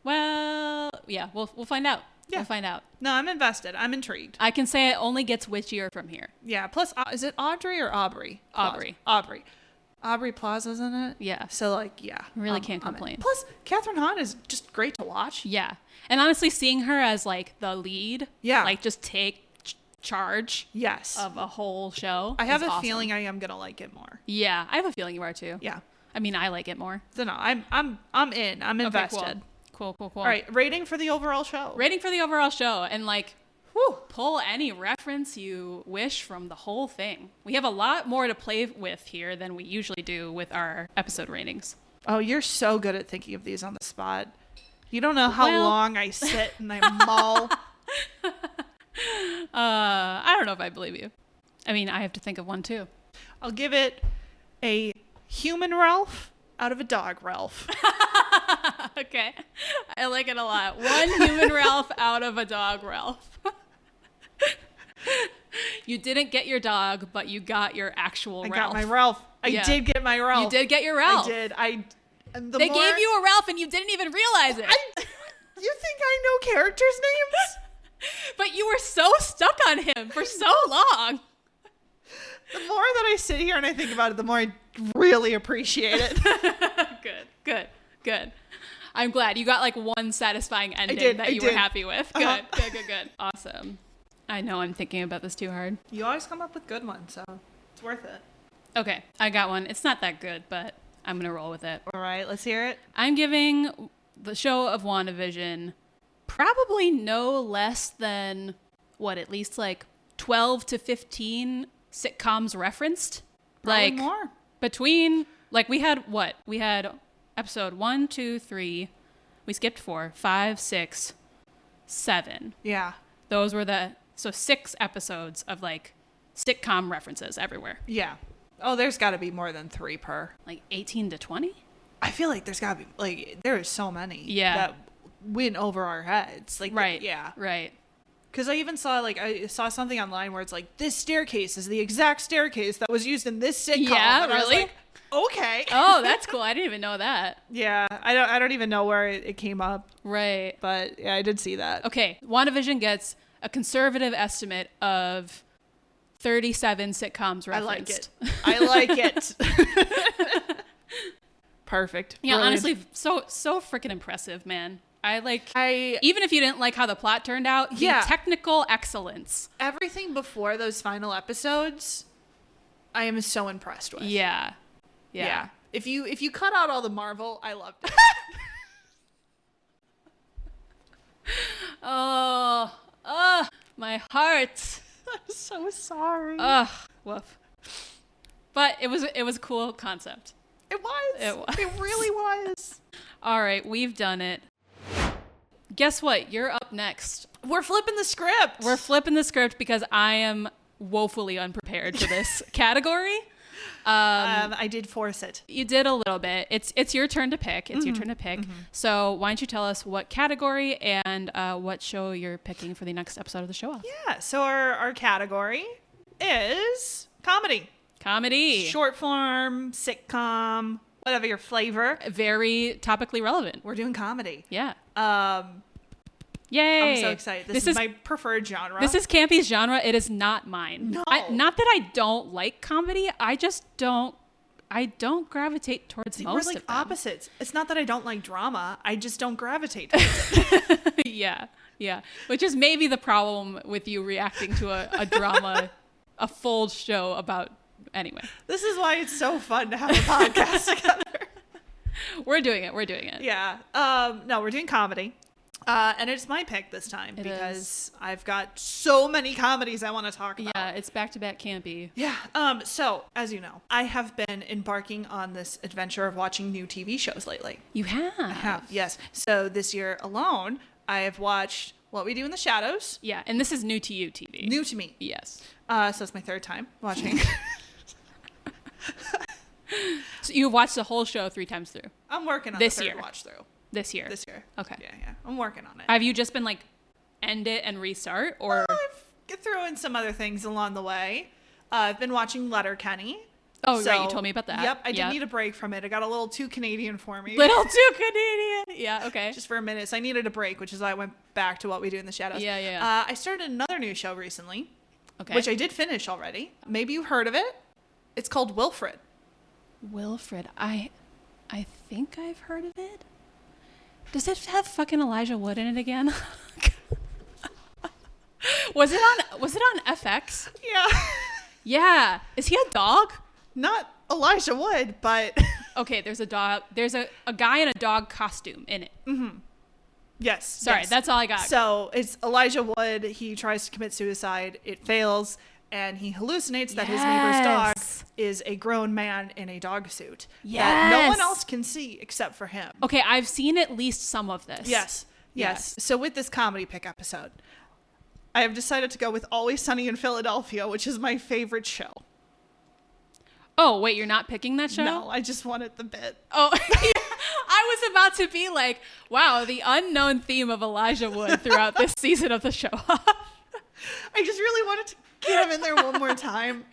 Well, yeah, we'll find out. Yeah. We'll find out. No, I'm invested. I'm intrigued. I can say it only gets witchier from here. Yeah, plus, is it Audrey or Aubrey? Aubrey. Aubrey Plaza's in it. Yeah. So, like, yeah. Really can't complain. Plus, Catherine Hahn is just great to watch. Yeah. And honestly, seeing her as, like, the lead. Yeah. Like, just take charge. Yes. Of a whole show. I have a awesome. feeling I am going to like it more. Yeah. I have a feeling you are, too. Yeah. I mean, I like it more. So, no, I'm in. I'm invested. Okay, cool. All right. Rating for the overall show. Rating for the overall show. And, like, pull any reference you wish from the whole thing. We have a lot more to play with here than we usually do with our episode ratings. Oh, you're so good at thinking of these on the spot. You don't know how long I sit and I mull. I don't know if I believe you. I mean, I have to think of one too. I'll give it a human Ralph out of a dog Ralph. Okay. I like it a lot. One human Ralph out of a dog Ralph. You didn't get your dog, but you got your actual Ralph. I got my Ralph. I did get my Ralph. You did get your Ralph. I did. They gave you a Ralph and you didn't even realize it. You think I know characters' names? But you were so stuck on him for so long. The more that I sit here and I think about it, the more I really appreciate it. Good. I'm glad you got like one satisfying ending that you were happy with. Good. Awesome. I know I'm thinking about this too hard. You always come up with good ones, so it's worth it. Okay, I got one. It's not that good, but I'm going to roll with it. All right, let's hear it. I'm giving the show of WandaVision probably no less than, at least like 12 to 15 sitcoms referenced. Probably like more. Between, like we had episode 1, 2, 3. We skipped 4, 5, 6, 7. Yeah. Those were 6 episodes of like sitcom references everywhere. Yeah. Oh, there's got to be more than 3 per. Like 18 to 20? I feel like there's got to be, like, there is so many. Yeah. That went over our heads. Like, right. Yeah. Right. Because I even saw, something online where it's like, this staircase is the exact staircase that was used in this sitcom. Yeah, and really? I was like, okay. Oh, that's cool. I didn't even know that. Yeah. I don't even know where it came up. Right. But, yeah, I did see that. Okay. WandaVision gets a conservative estimate of 37 sitcoms referenced. I like it. Perfect. Yeah, Brilliant. honestly, so freaking impressive, man. Even if you didn't like how the plot turned out, the technical excellence. Everything before those final episodes, I am so impressed with. Yeah. If you cut out all the Marvel, I loved it. Oh, my heart. I'm so sorry. Woof. But it was a cool concept. It was. It really was. All right, we've done it. Guess what? You're up next. We're flipping the script. Because I am woefully unprepared for this category. I did force it. You did a little bit. It's your turn to pick. So why don't you tell us what category and what show you're picking for the next episode of the show off? Yeah. So our category is comedy. Short form, sitcom, whatever your flavor. Very topically relevant. We're doing comedy. Yeah. Yay. I'm so excited. This is my preferred genre. This is Kampy's genre. It is not mine. No. Not that I don't like comedy. I just don't gravitate towards most of them. We're like opposites. It's not that I don't like drama. I just don't gravitate towards it. Yeah. Which is maybe the problem with you reacting to a drama, a full show about. Anyway, this is why it's so fun to have a podcast together. We're doing it. Yeah. No, we're doing comedy. And it's my pick this time because I've got so many comedies I want to talk about. Yeah, it's back-to-back Kampy. Yeah. So, as you know, I have been embarking on this adventure of watching new TV shows lately. You have? I have, yes. So this year alone, I have watched What We Do in the Shadows. Yeah, and this is new to you TV. New to me. Yes. So it's my 3rd time watching. So you've watched the whole show 3 times through? I'm working on this the 3rd year. watch through. This year? Okay. Yeah. I'm working on it. Have you just been like, end it and restart? Or I've thrown in some other things along the way. I've been watching Letterkenny. Oh, right. You told me about that. Yep. I did need a break from it. It got a little too Canadian for me. Little too Canadian. Yeah, okay. Just for a minute. So I needed a break, which is why I went back to What We Do in the Shadows. Yeah. I started another new show recently. Okay. Which I did finish already. Maybe you've heard of it. It's called Wilfred. Wilfred. I think I've heard of it. Does it have fucking Elijah Wood in it again? Was it on FX? Yeah. Yeah. Is he a dog? Not Elijah Wood, but Okay, there's a dog. There's a guy in a dog costume in it. Mm-hmm. Yes. Sorry, yes. that's all I got. So it's Elijah Wood. He tries to commit suicide. It fails. And he hallucinates that his neighbor's dog is a grown man in a dog suit that no one else can see except for him. Okay, I've seen at least some of this. Yes. So with this comedy pick episode, I have decided to go with Always Sunny in Philadelphia, which is my favorite show. Oh, wait, you're not picking that show? No, I just wanted the bit. Oh, I was about to be like, wow, the unknown theme of Elijah Wood throughout this season of the show. I just really wanted to get him in there one more time.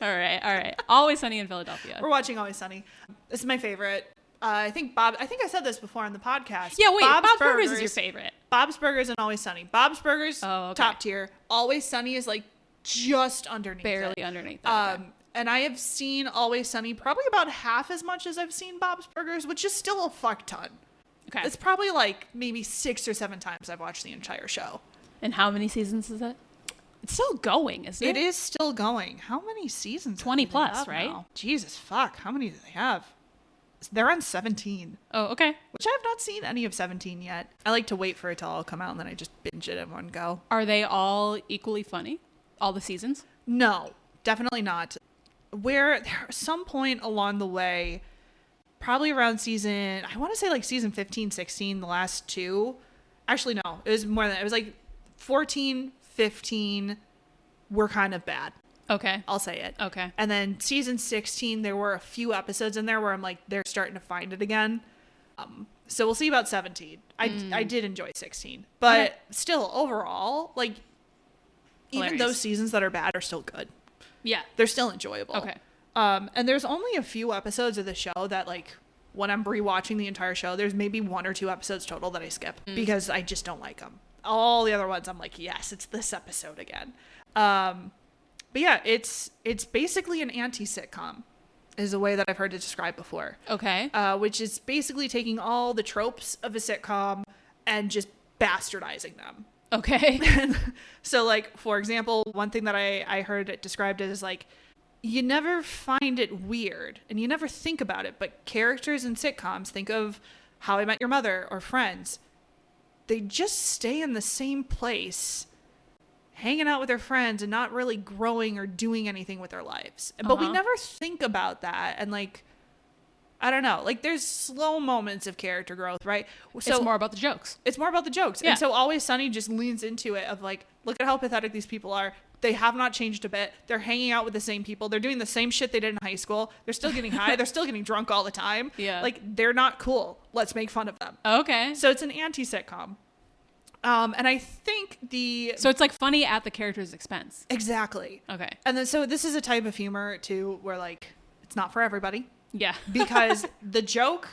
All right. Always Sunny in Philadelphia. We're watching Always Sunny. This is my favorite. I think I said this before on the podcast. Yeah, wait, Bob's Burgers is your favorite. Bob's Burgers and Always Sunny. Bob's Burgers, okay. Top tier. Always Sunny is like just underneath Barely it. underneath that. Okay. And I have seen Always Sunny probably about half as much as I've seen Bob's Burgers, which is still a fuck ton. Okay. It's probably like maybe 6 or 7 times I've watched the entire show. And how many seasons is it? It's still going, isn't it? It is still going. How many seasons? 20 plus, right? Now? Jesus fuck. How many do they have? They're on 17. Oh, okay. Which I have not seen any of 17 yet. I like to wait for it to all come out and then I just binge it in one go. Are they all equally funny? All the seasons? No, definitely not. Where there some point along the way, probably around season, I want to say like season 15, 16, the last 2. Actually, no, it was more than that. It was like 14, 15 were kind of bad. Okay. I'll say it. Okay. And then season 16, there were a few episodes in there where I'm like, they're starting to find it again. So we'll see about 17. I did enjoy 16. But still, overall, like, even those seasons that are bad are still good. Yeah. They're still enjoyable. Okay. And there's only a few episodes of the show that, like, when I'm rewatching the entire show, there's maybe 1 or 2 episodes total that I skip because I just don't like them. All the other ones, I'm like, yes, it's this episode again. But yeah, it's basically an anti-sitcom is a way that I've heard it described before. Okay. Which is basically taking all the tropes of a sitcom and just bastardizing them. Okay. So, like, for example, one thing that I heard it described as like, you never find it weird and you never think about it, but characters in sitcoms, think of How I Met Your Mother or Friends, they just stay in the same place, hanging out with their friends and not really growing or doing anything with their lives. But we never think about that. And, like, I don't know, like, there's slow moments of character growth, right? So it's more about the jokes. It's more about the jokes. Yeah. And so Always Sunny just leans into it of like, look at how pathetic these people are. They have not changed a bit. They're hanging out with the same people. They're doing the same shit they did in high school. They're still getting high. They're still getting drunk all the time. Yeah. Like, they're not cool. Let's make fun of them. Okay. So it's an anti-sitcom. And I think So it's like funny at the character's expense. Exactly. Okay. And then so this is a type of humor too where, like, it's not for everybody. Yeah. Because the joke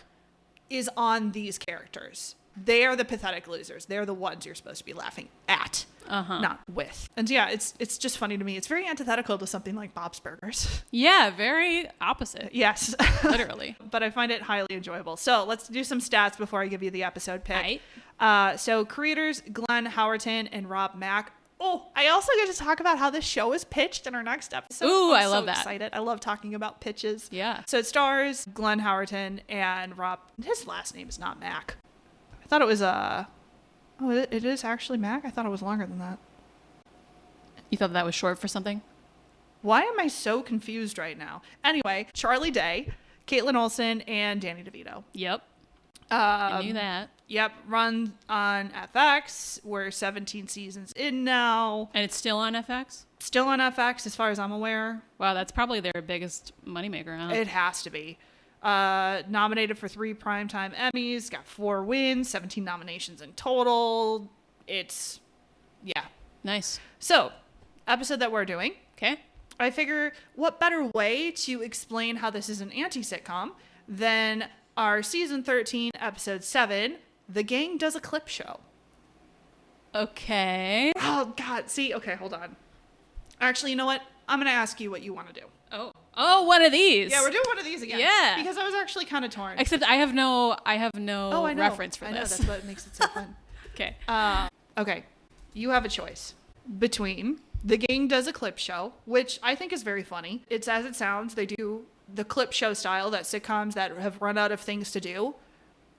is on these characters. They are the pathetic losers. They're the ones you're supposed to be laughing at, not with. And yeah, it's just funny to me. It's very antithetical to something like Bob's Burgers. Yeah, very opposite. Yes. Literally. But I find it highly enjoyable. So let's do some stats before I give you the episode pick. Right. So creators Glenn Howerton and Rob Mack. Oh, I also get to talk about how this show is pitched in our next episode. Ooh, I love so that. Excited. I love talking about pitches. Yeah. So it stars Glenn Howerton and Rob. His last name is not Mack. I thought it was it is actually Mac. I thought it was longer than that. You thought that was short for something? Why am I so confused right now? Anyway, Charlie Day, Caitlin Olsen, and Danny DeVito. Yep. I knew that. Yep. Run on FX. We're 17 seasons in now. And it's still on FX? Still on FX as far as I'm aware. Wow, that's probably their biggest moneymaker, huh? It has to be. Nominated for 3 Primetime Emmys, got 4 wins, 17 nominations in total. It's, yeah. Nice. So, episode that we're doing. Okay. I figure what better way to explain how this is an anti-sitcom than our season 13, episode 7, The Gang Does a Clip Show. Okay. Oh, God. See, okay, hold on. Actually, you know what? I'm going to ask you what you want to do. Oh, one of these. Yeah, we're doing one of these again. Yeah. Because I was actually kind of torn. Except I have no reference for I know, this. that's what makes it so fun. Okay. Okay. You have a choice between the gang does a clip show, which I think is very funny. It's as it sounds. They do the clip show style that sitcoms that have run out of things to do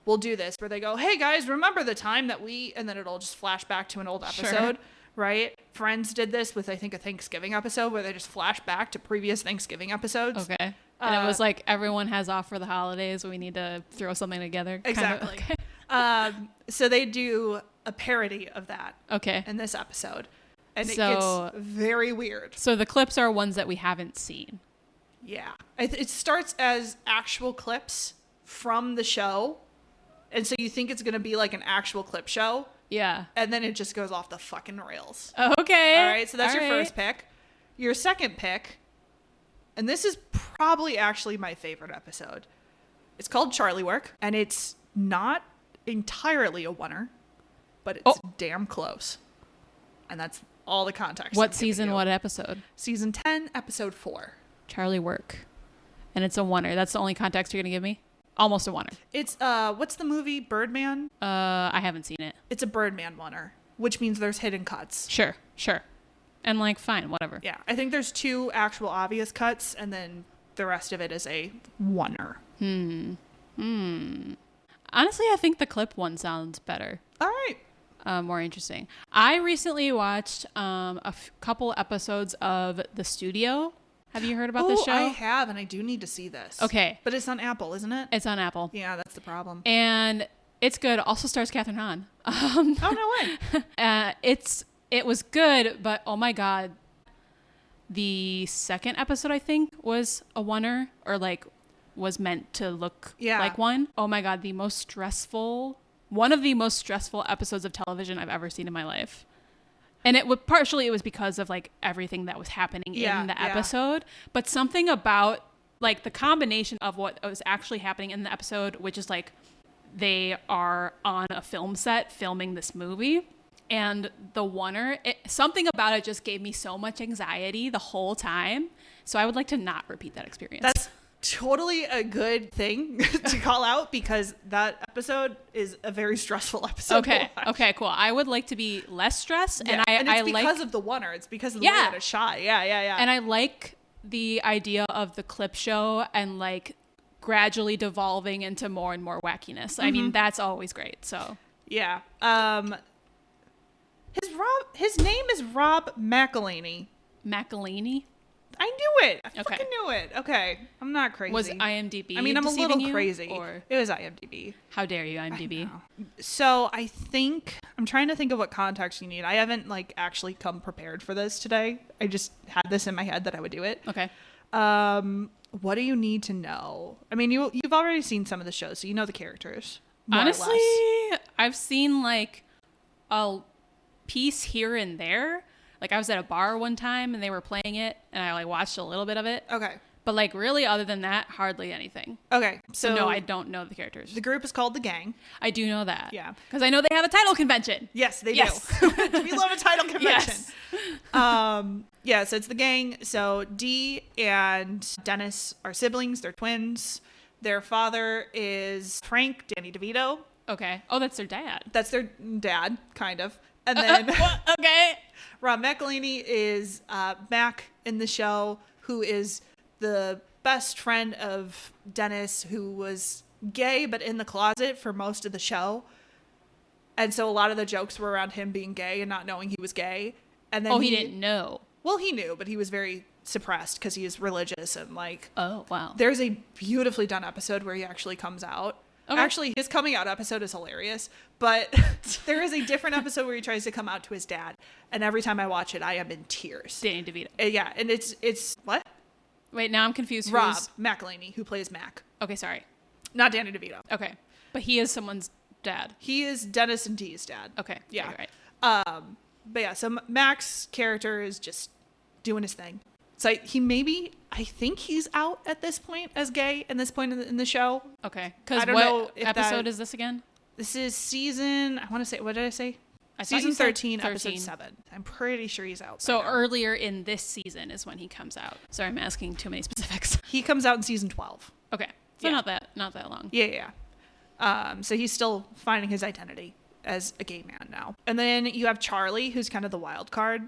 will do this, where they go, hey guys, remember the time that and then it'll just flash back to an old episode. Sure. Right? Friends did this with, I think, a Thanksgiving episode where they just flash back to previous Thanksgiving episodes. Okay. And it was like, everyone has off for the holidays. We need to throw something together. Exactly. Kind of. Okay. So they do a parody of that. Okay. In this episode. And it gets very weird. So the clips are ones that we haven't seen. Yeah. It starts as actual clips from the show. And so you think it's going to be like an actual clip show. Yeah. And then it just goes off the fucking rails. Okay. All right. So that's your first pick. Your second pick, and this is probably actually my favorite episode. It's called Charlie Work, and it's not entirely a oneer, but it's damn close. And that's all the context. What season, what episode? Season 10, episode 4. Charlie Work. And it's a oneer. That's the only context you're going to give me? Almost a oneer. It's, what's the movie? Birdman? I haven't seen it. It's a Birdman oneer, which means there's hidden cuts. Sure. And like, fine, whatever. Yeah. I think there's 2 actual obvious cuts, and then the rest of it is a oneer. Honestly, I think the clip one sounds better. All right. More interesting. I recently watched a couple episodes of The Studio. Have you heard about this show? I have, and I do need to see this. Okay. But it's on Apple, isn't it? It's on Apple. Yeah, that's the problem. And it's good. Also stars Catherine Hahn. Oh, no way. It was good, but oh my God. The second episode, I think, was a oneer, or like was meant to look like one. Oh my God. One of the most stressful episodes of television I've ever seen in my life. And it was because of like everything that was happening in the episode, but something about like the combination of what was actually happening in the episode, which is like they are on a film set filming this movie, and the oneer, something about it just gave me so much anxiety the whole time. So I would like to not repeat that experience. That's totally a good thing to call out, because that episode is a very stressful episode. Okay, cool. I would like to be less stressed, and it's because of the oneer. It's because of the way that it's shot. Yeah. And I like the idea of the clip show and like gradually devolving into more and more wackiness. Mm-hmm. I mean, that's always great. So yeah. His name is Rob McElhenney. McElhenney? I knew it. I fucking knew it. Okay. I'm not crazy. Was IMDb I mean, I'm a little crazy. Or? It was IMDb. How dare you, IMDb? So I think, I'm trying to think of what context you need. I haven't like actually come prepared for this today. I just had this in my head that I would do it. Okay. What do you need to know? I mean, you've already seen some of the shows, so you know the characters. Honestly, I've seen like a piece here and there. Like I was at a bar one time and they were playing it and I like watched a little bit of it. Okay. But like really other than that, hardly anything. Okay. So no, I don't know the characters. The group is called The Gang. I do know that. Yeah. Because I know they have a title convention. Yes, they do. We love a title convention. Yes. So it's The Gang. So Dee and Dennis are siblings. They're twins. Their father is Frank, Danny DeVito. Okay. Oh, that's their dad. That's their dad, kind of. And then okay. Rob McElhenney is Mac in the show, who is the best friend of Dennis, who was gay but in the closet for most of the show. And so a lot of the jokes were around him being gay and not knowing he was gay. And then he didn't know. Well, he knew, but he was very suppressed because he is religious and like. Oh, wow. There's a beautifully done episode where he actually comes out. Okay. Actually, his coming out episode is hilarious, but there is a different episode where he tries to come out to his dad, and every time I watch it, I am in tears. Danny DeVito. Yeah, and it's what? Wait, now I'm confused. Rob McElhenney, who plays Mac. Okay, sorry. Not Danny DeVito. Okay, but he is someone's dad. He is Dennis and Dee's dad. Okay, yeah, right. But yeah, so Mac's character is just doing his thing. So I think he's out at this point as gay at this point in the show. Okay. Because what episode is this again? This is season, I want to say, what did I say? Season 13, episode 7. I'm pretty sure he's out. So earlier in this season is when he comes out. Sorry, I'm asking too many specifics. He comes out in season 12. Okay. So not that long. Yeah. So he's still finding his identity as a gay man now. And then you have Charlie, who's kind of the wild card.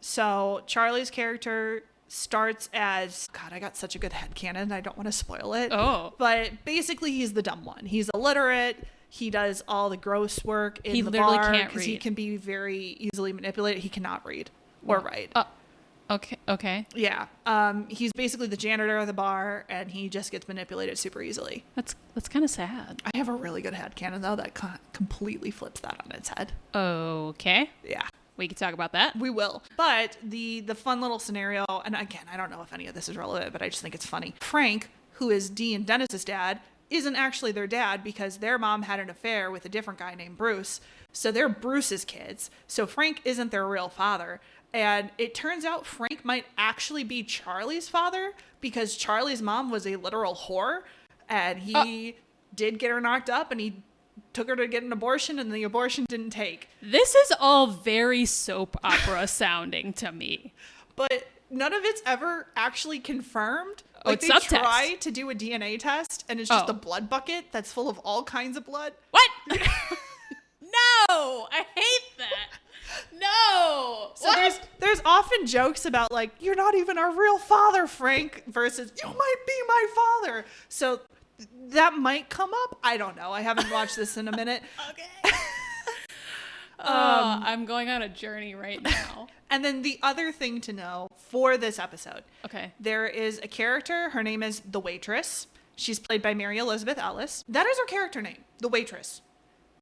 So Charlie's character starts as, God, I got such a good headcanon. I don't want to spoil it. Oh. But basically he's the dumb one. He's illiterate. He does all the gross work in the literally bar can't because read. he can be very easily manipulated. He cannot read or write. Okay. Yeah. He's basically the janitor of the bar, and he just gets manipulated super easily. That's kind of sad. I have a really good headcanon, though, that completely flips that on its head. Okay. Yeah. We can talk about that. We will. But the fun little scenario, and again, I don't know if any of this is relevant, but I just think it's funny. Frank, who is Dee and Dennis's dad, isn't actually their dad because their mom had an affair with a different guy named Bruce. So they're Bruce's kids. So Frank isn't their real father. And it turns out Frank might actually be Charlie's father because Charlie's mom was a literal whore. And he did get her knocked up, and he took her to get an abortion, and the abortion didn't take. This is all very soap opera sounding to me. But none of it's ever actually confirmed. It's they subtext. try to do a DNA test, and it's just a blood bucket that's full of all kinds of blood. What? No! I hate that. No! So there's often jokes about, like, you're not even our real father, Frank, versus you might be my father. So that might come up. I don't know. I haven't watched this in a minute. Okay. I'm going on a journey right now. And then the other thing to know for this episode. Okay. There is a character. Her name is the Waitress. She's played by Mary Elizabeth Ellis. That is her character name, the Waitress.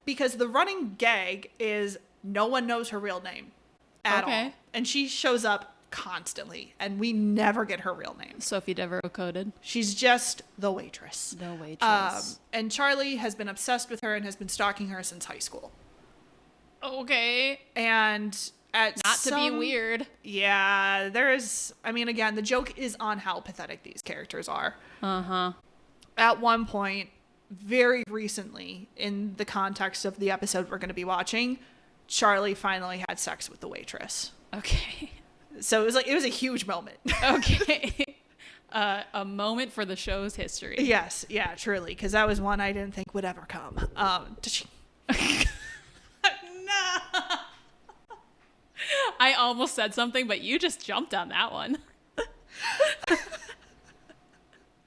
Because the running gag is no one knows her real name at all. And she shows up constantly, and we never get her real name. Sophie Devereaux coded. She's just the Waitress. The Waitress. And Charlie has been obsessed with her and has been stalking her since high school. Okay. And to be weird. Yeah, there is. I mean, again, the joke is on how pathetic these characters are. At one point, very recently, in the context of the episode we're going to be watching, Charlie finally had sex with the Waitress. Okay. So it was a huge moment. Okay. A moment for the show's history. Yes. Yeah, truly. Because that was one I didn't think would ever come. No. I almost said something, but you just jumped on that one.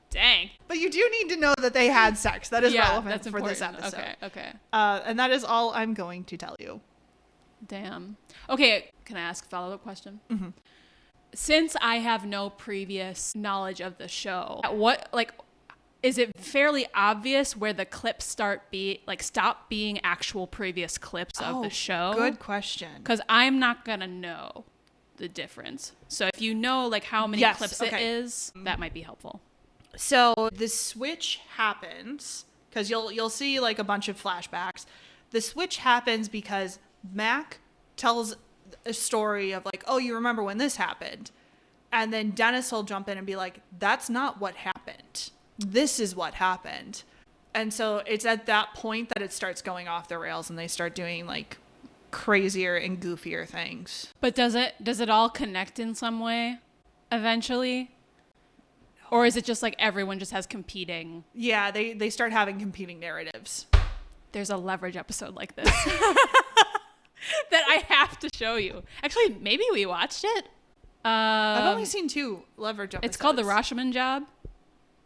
Dang. But you do need to know that they had sex. That is relevant for important. this episode. Okay. And that is all I'm going to tell you. Damn. Okay, can I ask a follow-up question? Mm-hmm. Since I have no previous knowledge of the show, is it fairly obvious where the clips stop being actual previous clips of the show? Good question. Because I'm not going to know the difference. So if you know how many clips it is, that might be helpful. So the switch happens because you'll see a bunch of flashbacks. The switch happens because Mac tells a story of oh, you remember when this happened? And then Dennis will jump in and be like, that's not what happened. This is what happened. And so it's at that point that it starts going off the rails and they start doing crazier and goofier things. But does it all connect in some way eventually? Or is it just everyone just has competing? Yeah, they start having competing narratives. There's a Leverage episode like this that I have to show you. Actually, maybe we watched it. I've only seen 2 Leverage episodes. It's called The Rashomon Job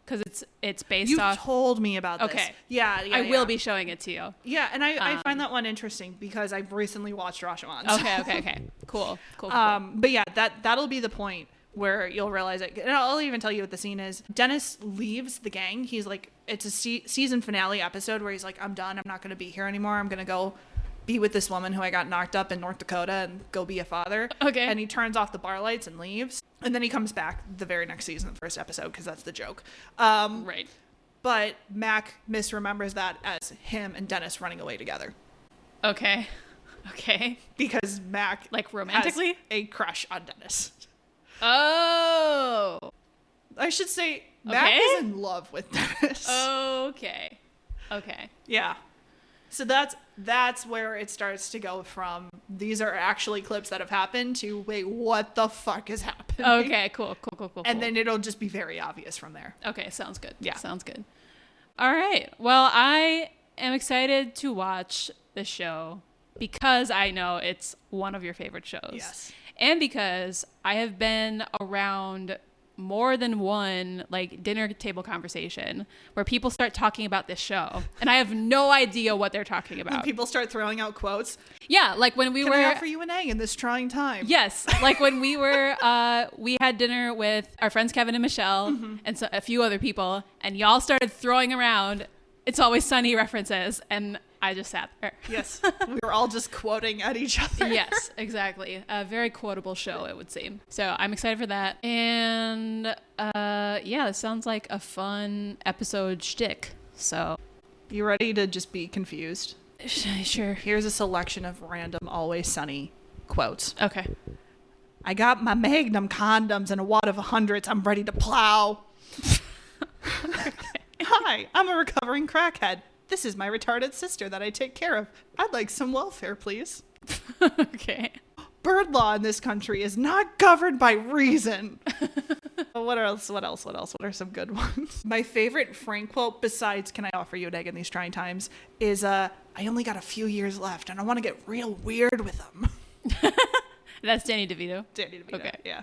because it's based off. You told me about this. Okay. Yeah. I will be showing it to you. Yeah, and I find that one interesting because I've recently watched Rashomon. Okay. Cool. But yeah, that'll be the point where you'll realize it. And I'll even tell you what the scene is. Dennis leaves the gang. He's it's a season finale episode where he's I'm done. I'm not going to be here anymore. I'm going to go be with this woman who I got knocked up in North Dakota and go be a father. Okay. And he turns off the bar lights and leaves. And then he comes back the very next season, the first episode, because that's the joke. Right. But Mac misremembers that as him and Dennis running away together. Okay. Because Mac romantically has a crush on Dennis. Oh. I should say Mac is in love with Dennis. Okay. Yeah. So that's where it starts to go from these are actually clips that have happened to wait, what the fuck is happening? Okay, cool. And then it'll just be very obvious from there. Okay, sounds good. Yeah. Sounds good. All right. Well, I am excited to watch the show because I know it's one of your favorite shows. Yes. And because I have been around more than one like dinner table conversation where people start talking about this show and I have no idea what they're talking about. When people start throwing out quotes. Yeah, like when we Can I offer you an egg in this trying time? Yes, like when we were we had dinner with our friends Kevin and Michelle and so a few other people, and y'all started throwing around It's Always Sunny references, and I just sat there. Yes, we were all just quoting at each other. Yes, exactly. A very quotable show, it would seem. So I'm excited for that. And yeah, it sounds like a fun episode shtick. So you ready to just be confused? Sure. Here's a selection of random Always Sunny quotes. Okay. I got my Magnum condoms and a wad of hundreds. I'm ready to plow. Hi, I'm a recovering crackhead. This is my retarded sister that I take care of. I'd like some welfare, please. Okay. Bird law in this country is not governed by reason. What else? What are some good ones? My favorite Frank quote, besides "Can I offer you an egg in these trying times," is I only got a few years left and I want to get real weird with them. That's Danny DeVito? Danny DeVito, okay. Yeah.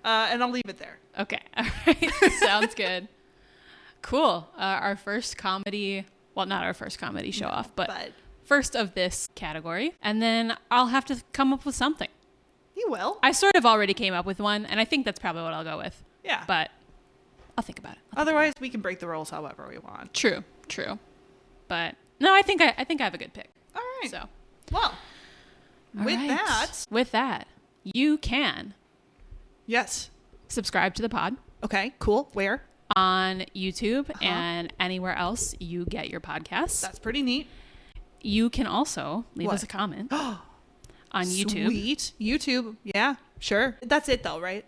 And I'll leave it there. Okay. All right. Sounds good. Cool. Our first comedy... Well, not our first comedy show off, but first of this category. And then I'll have to come up with something. You will. I sort of already came up with one, and I think that's probably what I'll go with. Yeah. But I'll think about it. Otherwise, we can break the rules however we want. True. But no, I think I have a good pick. All right. So, well, with that, you can yes, subscribe to the pod. Okay, cool. Where? On YouTube and anywhere else you get your podcasts. That's pretty neat. You can also leave us a comment on YouTube. Sweet. YouTube. Yeah, sure. That's it though, right?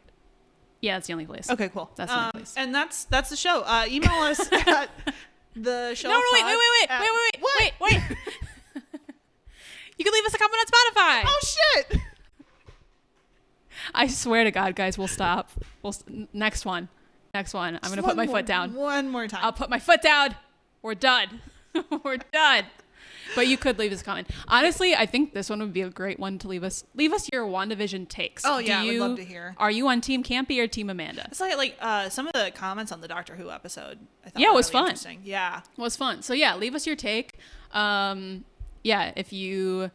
Yeah, that's the only place. Okay, cool. That's the only place. And that's the show. Email us at the show. No, wait. You can leave us a comment on Spotify. Oh shit. I swear to God, guys, we'll stop. Next one. I'm going to put my foot down. One more time. I'll put my foot down. We're done. We're done. But you could leave us a comment. Honestly, I think this one would be a great one to leave us your WandaVision takes. Oh, yeah, I would love to hear. Are you on Team Kampy or Team Amanda? It's like some of the comments on the Doctor Who episode. I thought it was really fun. Interesting. Yeah. It was fun. So, yeah, leave us your take. Yeah, if you,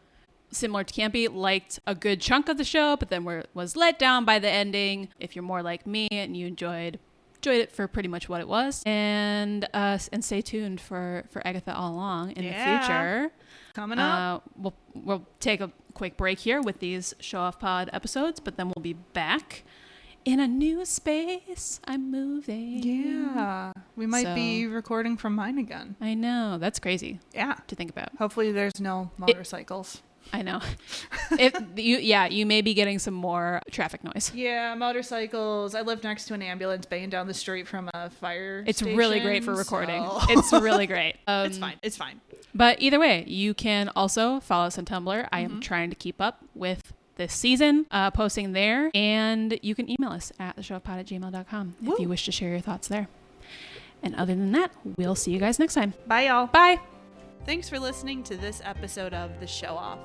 similar to Kampy, liked a good chunk of the show, but then was let down by the ending. If you're more like me and you enjoyed it for pretty much what it was, and stay tuned for Agatha All Along in the future. Coming up. We'll take a quick break here with these Show Off Pod episodes, but then we'll be back in a new space. I'm moving. Yeah, we might be recording from mine again. I know, that's crazy. Yeah, to think about. Hopefully, there's no motorcycles. I know. You may be getting some more traffic noise. Yeah, motorcycles. I live next to an ambulance baying down the street from a fire It's station, really great for recording. So. It's really great. It's fine. But either way, you can also follow us on Tumblr. I am trying to keep up with this season, posting there. And you can email us at theshowpod@gmail.com if you wish to share your thoughts there. And other than that, we'll see you guys next time. Bye, y'all. Bye. Thanks for listening to this episode of The Show Off.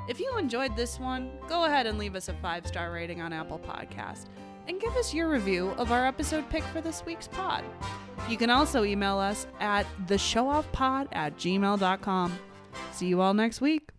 If you enjoyed this one, go ahead and leave us a 5-star rating on Apple Podcast and give us your review of our episode pick for this week's pod. You can also email us at theshowoffpod@gmail.com. See you all next week.